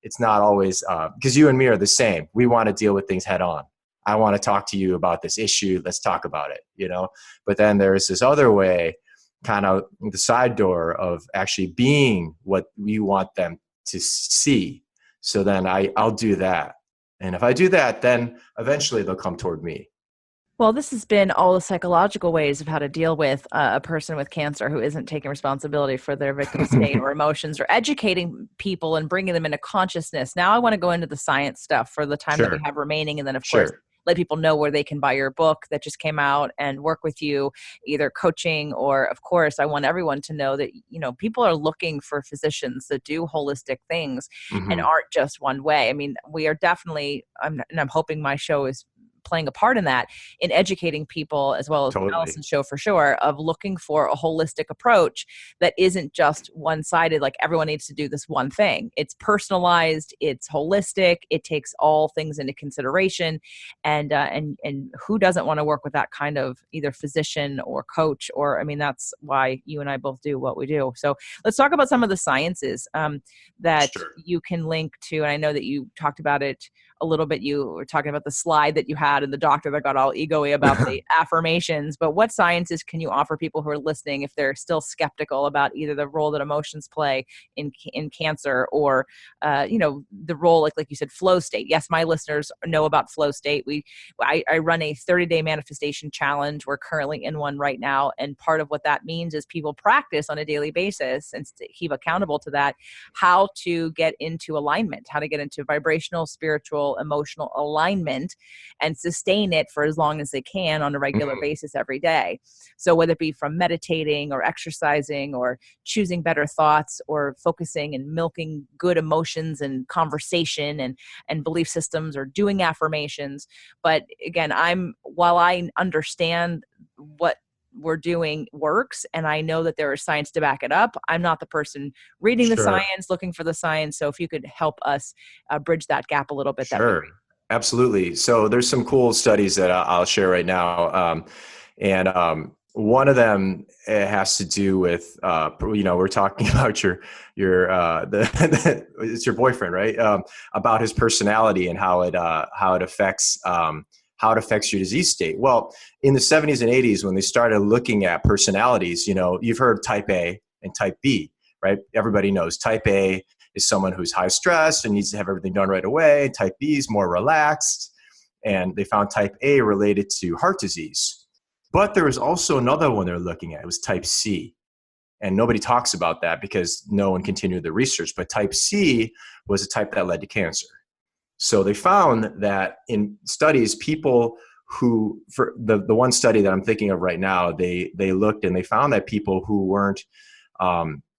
It's not always because you and me are the same. We want to deal with things head on. I want to talk to you about this issue. Let's talk about it, But then there's this other way, kind of the side door of actually being what you want them to see. So then I'll do that. And if I do that, then eventually they'll come toward me. Well, this has been all the psychological ways of how to deal with a person with cancer who isn't taking responsibility for their victim state or emotions, or educating people and bringing them into consciousness. Now I want to go into the science stuff for the time that we Sure. have remaining. And then, of course, Sure. let people know where they can buy your book that just came out and work with you, either coaching or, of course, I want everyone to know that, people are looking for physicians that do holistic things and Hmm. aren't just one way. I mean, we are definitely, and I'm hoping my show is playing a part in that, in educating people, as well as Totally. Allison's show for sure, of looking for a holistic approach that isn't just one-sided, like everyone needs to do this one thing. It's personalized, it's holistic, it takes all things into consideration. And who doesn't want to work with that kind of either physician or coach? Or, I mean, that's why you and I both do what we do. So let's talk about some of the sciences that Sure. you can link to. And I know that you talked about it a little bit. You were talking about the slide that you had and the doctor that got all egoy about the affirmations, but what sciences can you offer people who are listening if they're still skeptical about either the role that emotions play in cancer, or the role, like you said, flow state? Yes, my listeners know about flow state. I run a 30-day manifestation challenge. We're currently in one right now, and part of what that means is people practice on a daily basis and keep accountable to that, how to get into alignment, how to get into vibrational, spiritual, physical, emotional alignment and sustain it for as long as they can on a regular basis every day. So whether it be from meditating or exercising or choosing better thoughts or focusing and milking good emotions and conversation and belief systems or doing affirmations. But again, while I understand what we're doing works and I know that there is science to back it up, I'm not the person reading the Sure. science, looking for the science. So if you could help us bridge that gap a little bit, that would be Sure. great. Absolutely. So there's some cool studies that I'll share right now. And one of them has to do with, we're talking about it's your boyfriend, right? About his personality and how it affects your disease state. Well, in the 70s and 80s, when they started looking at personalities, you've heard type A and type B, right? Everybody knows type A is someone who's high stress and needs to have everything done right away. Type B is more relaxed. And they found type A related to heart disease. But there was also another one they're looking at. It was type C. And nobody talks about that because no one continued the research. But type C was a type that led to cancer. So they found that in studies, people who, for the one study that I'm thinking of right now, they looked and they found that people who weren't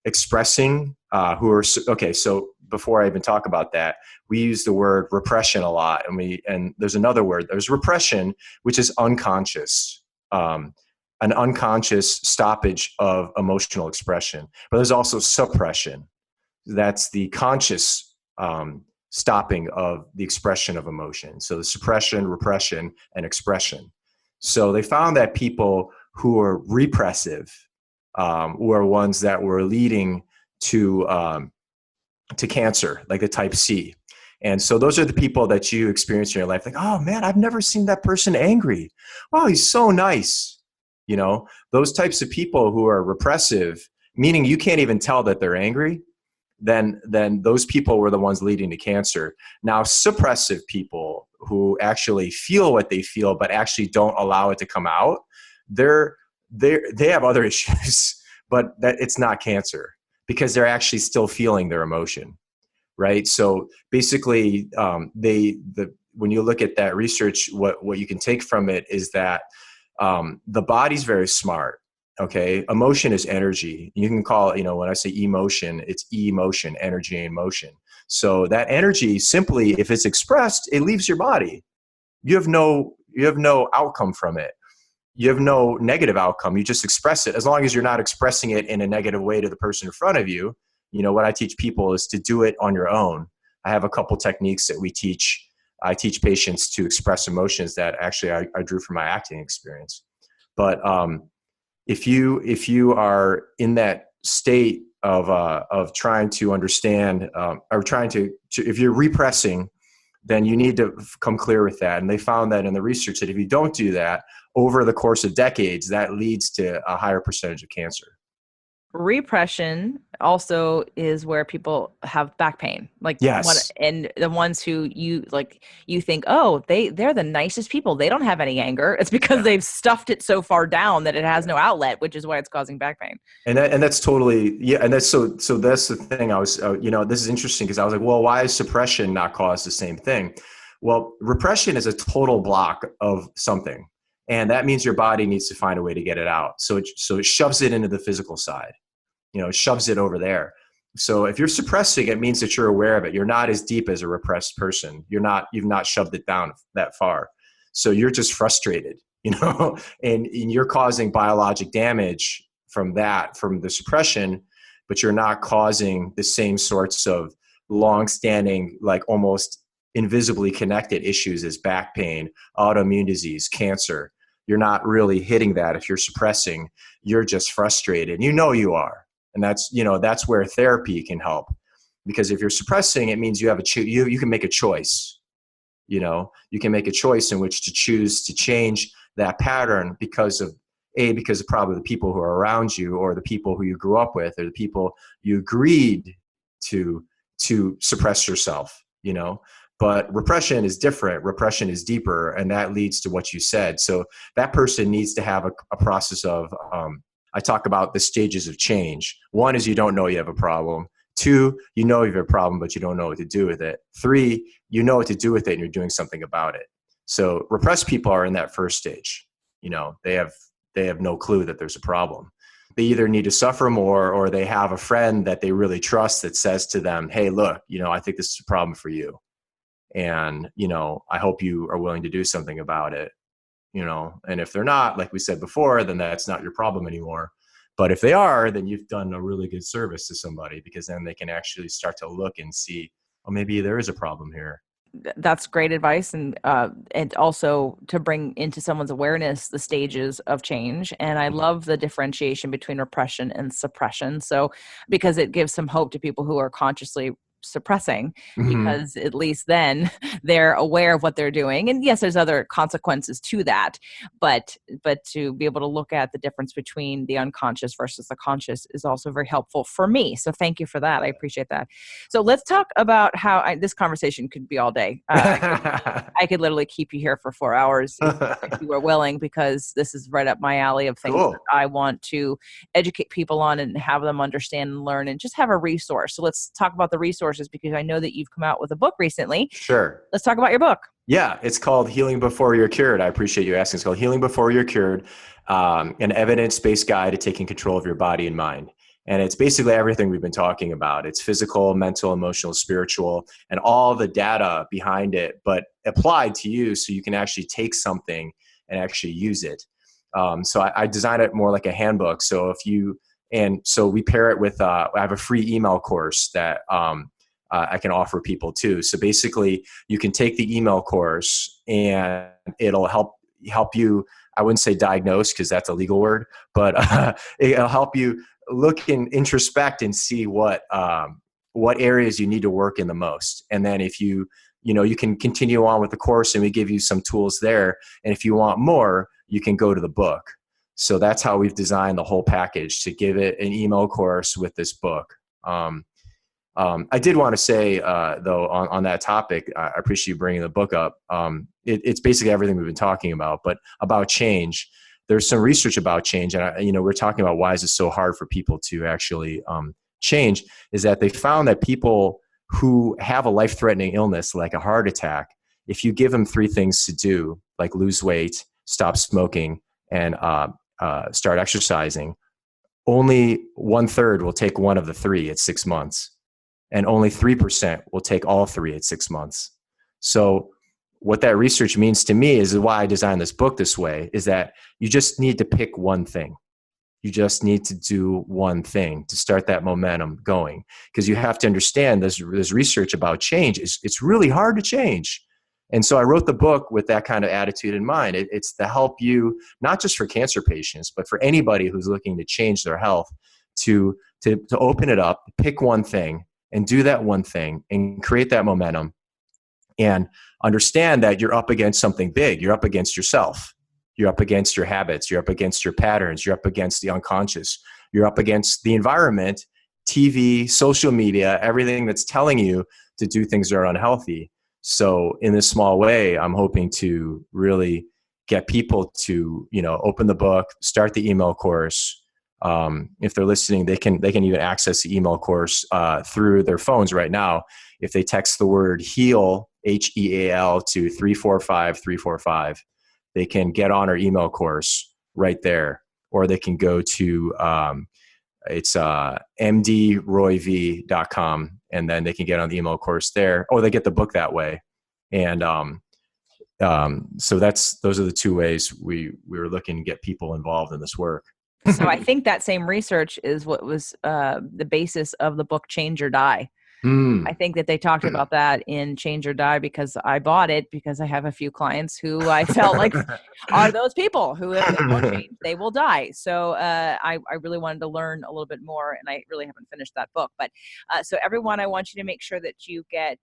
expressing, so before I even talk about that, we use the word repression a lot. And there's another word, there's repression, which is unconscious, an unconscious stoppage of emotional expression. But there's also suppression. That's the conscious stopping of the expression of emotion. So the suppression, repression, and expression. So they found that people who are repressive were ones that were leading to cancer, like the type C. And so those are the people that you experience in your life. Like, oh man, I've never seen that person angry. Wow, he's so nice. Those types of people who are repressive, meaning you can't even tell that they're angry, then those people were the ones leading to cancer. Now, suppressive people who actually feel what they feel, but actually don't allow it to come out, they have other issues, but that it's not cancer because they're actually still feeling their emotion, right? So basically, when you look at that research, what you can take from it is that the body's very smart. Okay, emotion is energy. You can call it, when I say emotion, it's emotion, energy and motion. So that energy simply, if it's expressed, it leaves your body. You have no outcome from it. You have no negative outcome. You just express it. As long as you're not expressing it in a negative way to the person in front of you, what I teach people is to do it on your own. I have a couple techniques that we teach. I teach patients to express emotions that actually I drew from my acting experience. But if you are in that state of trying to understand or trying to if you're repressing, then you need to come clear with that. And they found that in the research that if you don't do that over the course of decades, that leads to a higher percentage of cancer. Repression also is where people have back pain. Yes. And the ones who you think, oh, they're the nicest people. They don't have any anger. It's because they've stuffed it so far down that it has no outlet, which is why it's causing back pain. And that's totally, yeah. And that's so that's the thing I was, this is interesting because I was like, well, why is suppression not cause the same thing? Well, repression is a total block of something. And that means your body needs to find a way to get it out. So it shoves it into the physical side, it shoves it over there. So if you're suppressing, it means that you're aware of it. You're not as deep as a repressed person. You've not shoved it down that far. So you're just frustrated, and you're causing biologic damage from the suppression, but you're not causing the same sorts of long-standing, like almost invisibly connected issues as back pain, autoimmune disease, cancer. You're not really hitting that if you're suppressing. You're just frustrated. You are. And that's where therapy can help. Because if you're suppressing, it means you have you can make a choice. You can make a choice in which to choose to change that pattern because of probably the people who are around you or the people who you grew up with or the people you agreed to suppress yourself, But repression is different. Repression is deeper, and that leads to what you said. So that person needs to have a process of, I talk about the stages of change. One is you don't know you have a problem. 2, you know you have a problem, but you don't know what to do with it. 3, you know what to do with it and you're doing something about it. So repressed people are in that first stage. They have no clue that there's a problem. They either need to suffer more, or they have a friend that they really trust that says to them, hey, look, I think this is a problem for you. And, I hope you are willing to do something about it. And if they're not, like we said before, then that's not your problem anymore. But if they are, then you've done a really good service to somebody, because then they can actually start to look and see, oh, maybe there is a problem here. That's great advice, and also to bring into someone's awareness the stages of change. And I love the differentiation between repression and suppression. So, because it gives some hope to people who are consciously suppressing, because at least then they're aware of what they're doing. And yes, there's other consequences to that, but to be able to look at the difference between the unconscious versus the conscious is also very helpful for me. So thank you for that. I appreciate that. So let's talk about how this conversation could be all day. I could literally keep you here for 4 hours if you were willing, because this is right up my alley of things that I want to educate people on and have them understand and learn and just have a resource. So let's talk about the resources, because I know that you've come out with a book recently. Sure. Let's talk about your book. Yeah, it's called Healing Before You're Cured. I appreciate you asking. It's called Healing Before You're Cured, an evidence-based guide to taking control of your body and mind. And it's basically everything we've been talking about. It's physical, mental, emotional, spiritual, and all the data behind it, but applied to you so you can actually take something and actually use it. So I designed it more like a handbook. So we pair it with, I have a free email course that I can offer people too. So basically you can take the email course and it'll help you. I wouldn't say diagnose, because that's a legal word, but it'll help you look and introspect and see what areas you need to work in the most. And then if you can continue on with the course, and we give you some tools there. And if you want more, you can go to the book. So that's how we've designed the whole package, to give it an email course with this book. I did want to say, though, on that topic, I appreciate you bringing the book up. It's basically everything we've been talking about, but about change. There's some research about change, and we're talking about why is it so hard for people to actually change. Is that they found that people who have a life-threatening illness like a heart attack, if you give them 3 things to do, like lose weight, stop smoking, and start exercising, only 1/3 will take one of the 3 at 6 months. And only 3% will take all 3 at 6 months. So what that research means to me is why I designed this book this way, is that you just need to pick one thing. You just need to do one thing to start that momentum going. Because you have to understand this research about change. It's really hard to change. And so I wrote the book with that kind of attitude in mind. It's to help you, not just for cancer patients, but for anybody who's looking to change their health, to open it up, pick one thing, and do that one thing and create that momentum, and understand that you're up against something big. You're up against yourself. You're up against your habits. You're up against your patterns. You're up against the unconscious. You're up against the environment, TV, social media, everything that's telling you to do things that are unhealthy. So in this small way, I'm hoping to really get people to, open the book, start the email course. If they're listening, they can even access the email course through their phones right now. If they text the word HEAL, HEAL, to 345-345, they can get on our email course right there. Or they can go to it's mdroyv.com, and then they can get on the email course there, or they get the book that way. And so those are the 2 ways we were looking to get people involved in this work. So I think that same research is what was the basis of the book Change or Die. I think that they talked about that in Change or Die, because I bought it because I have a few clients who I felt like are those people who, if they don't change, they will die. So I really wanted to learn a little bit more, and I really haven't finished that book. But so everyone, I want you to make sure that you get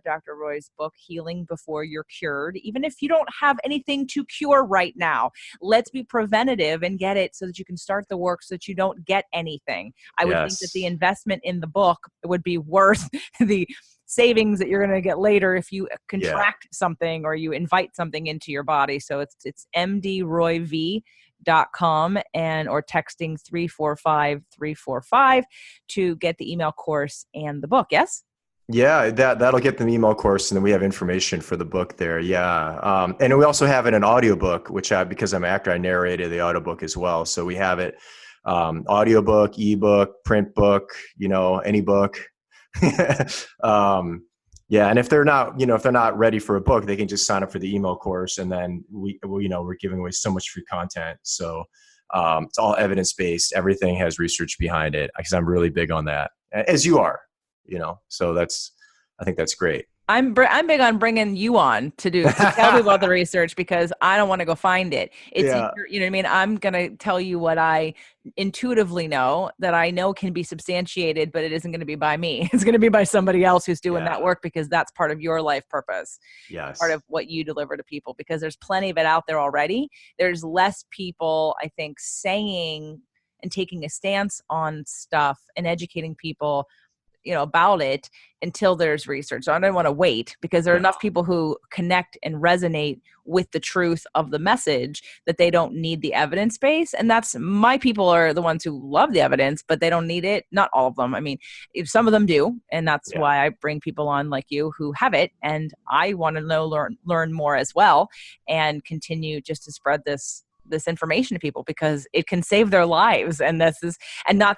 Dr. Roy's book, Healing Before You're Cured. Even if you don't have anything to cure right now, let's be preventative and get it so that you can start the work so that you don't get anything. I would think that the investment in the book would be worth the savings that you're going to get later if you contract something or you invite something into your body. So it's mdroyv.com. drvsbook.com or texting 345-345 to get the email course and the book. Yes? Yeah, that'll get the email course, and then we have information for the book there. Yeah, and we also have it in audiobook, which because I'm an actor, I narrated the audiobook as well. So we have it audiobook, ebook, print book, any book. Yeah, and if they're not ready for a book, they can just sign up for the email course, and then we're giving away so much free content. So it's all evidence based. Everything has research behind it, because I'm really big on that, as you are. So I think that's great. I'm big on bringing you on to tell people about the research, because I don't want to go find it. It's, Yeah. you know what I mean? I'm going to tell you what I intuitively know that I know can be substantiated, but it isn't going to be by me. It's going to be by somebody else who's doing that work, because that's part of your life purpose. Yes. Part of what you deliver to people, because there's plenty of it out there already. There's less people, I think, saying and taking a stance on stuff and educating people about it until there's research. So I don't want to wait, because there are enough people who connect and resonate with the truth of the message that they don't need the evidence base. And that's, my people are the ones who love the evidence, but they don't need it. Not all of them. I mean, if some of them do, and that's why I bring people on like you who have it. And I want to learn more as well, and continue just to spread this information to people, because it can save their lives. And not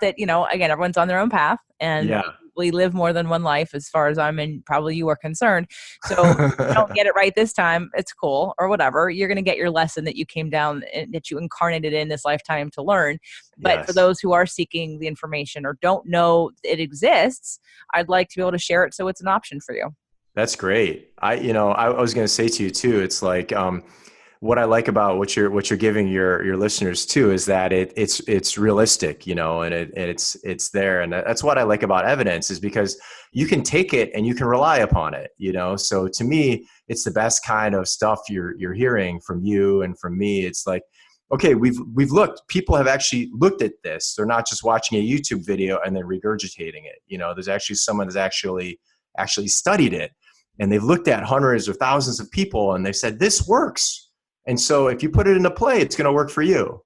that, again, everyone's on their own path, and we live more than one life, as far as probably you are concerned. So if you don't get it right this time, it's cool, or whatever. You're going to get your lesson that you came down, that you incarnated in this lifetime to learn. But for those who are seeking the information or don't know it exists, I'd like to be able to share it so it's an option for you. That's great. I was going to say to you too, it's like, what I like about what you're giving your listeners too is that it's realistic, and it's there, and that's what I like about evidence, is because you can take it and you can rely upon it, So to me, it's the best kind of stuff you're hearing from you and from me. It's like, okay, we've looked. People have actually looked at this. They're not just watching a YouTube video and then regurgitating it. There's actually someone that's actually studied it, and they've looked at hundreds or thousands of people, and they said this works. And so if you put it into play, it's going to work for you.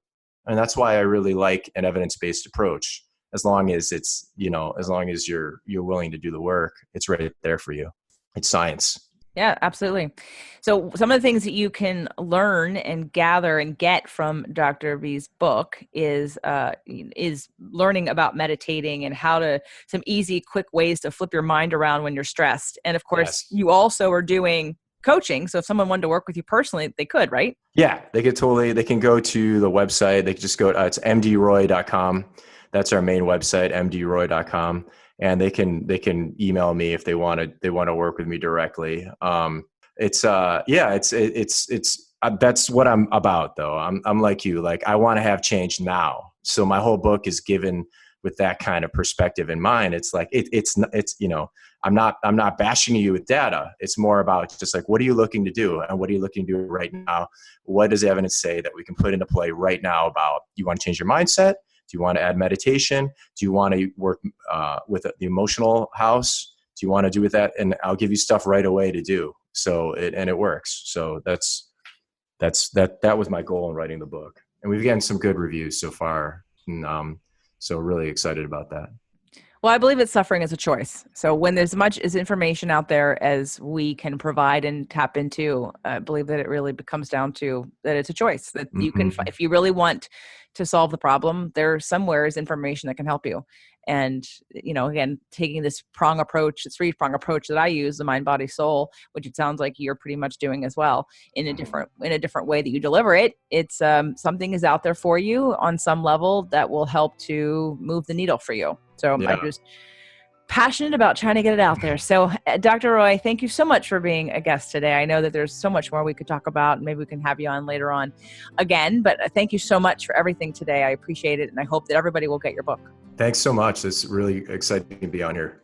And that's why I really like an evidence-based approach. As long as it's, as long as you're willing to do the work, it's right there for you. It's science. Yeah, absolutely. So some of the things that you can learn and gather and get from Dr. V's book is learning about meditating and some easy, quick ways to flip your mind around when you're stressed. And of course, you also are doing coaching. So if someone wanted to work with you personally, they could, right? Yeah, they can go to the website. They can just go, it's mdroy.com. That's our main website, mdroy.com. And they can email me if they want to work with me directly. That's what I'm about though. I'm like you, like I want to have change now. So my whole book is given with that kind of perspective in mind. It's like, I'm not bashing you with data. It's more about just like, what are you looking to do? And what are you looking to do right now? What does the evidence say that we can put into play right now about, do you want to change your mindset? Do you want to add meditation? Do you want to work with the emotional house? Do you want to do with that? And I'll give you stuff right away to do. So it works. So that was my goal in writing the book. And we've gotten some good reviews so far. And, so really excited about that. Well, I believe that suffering is a choice. So when there's much as information out there as we can provide and tap into, I believe that it really comes down to that it's a choice that you can, if you really want to solve the problem, there's somewhere is information that can help you. And, again, taking this three-prong approach that I use, the mind, body, soul, which it sounds like you're pretty much doing as well, in a different way that you deliver it. It's something is out there for you on some level that will help to move the needle for you. So I'm just passionate about trying to get it out there. So Dr. Roy, thank you so much for being a guest today. I know that there's so much more we could talk about, and maybe we can have you on later on again, but thank you so much for everything today. I appreciate it. And I hope that everybody will get your book. Thanks so much. It's really exciting to be on here.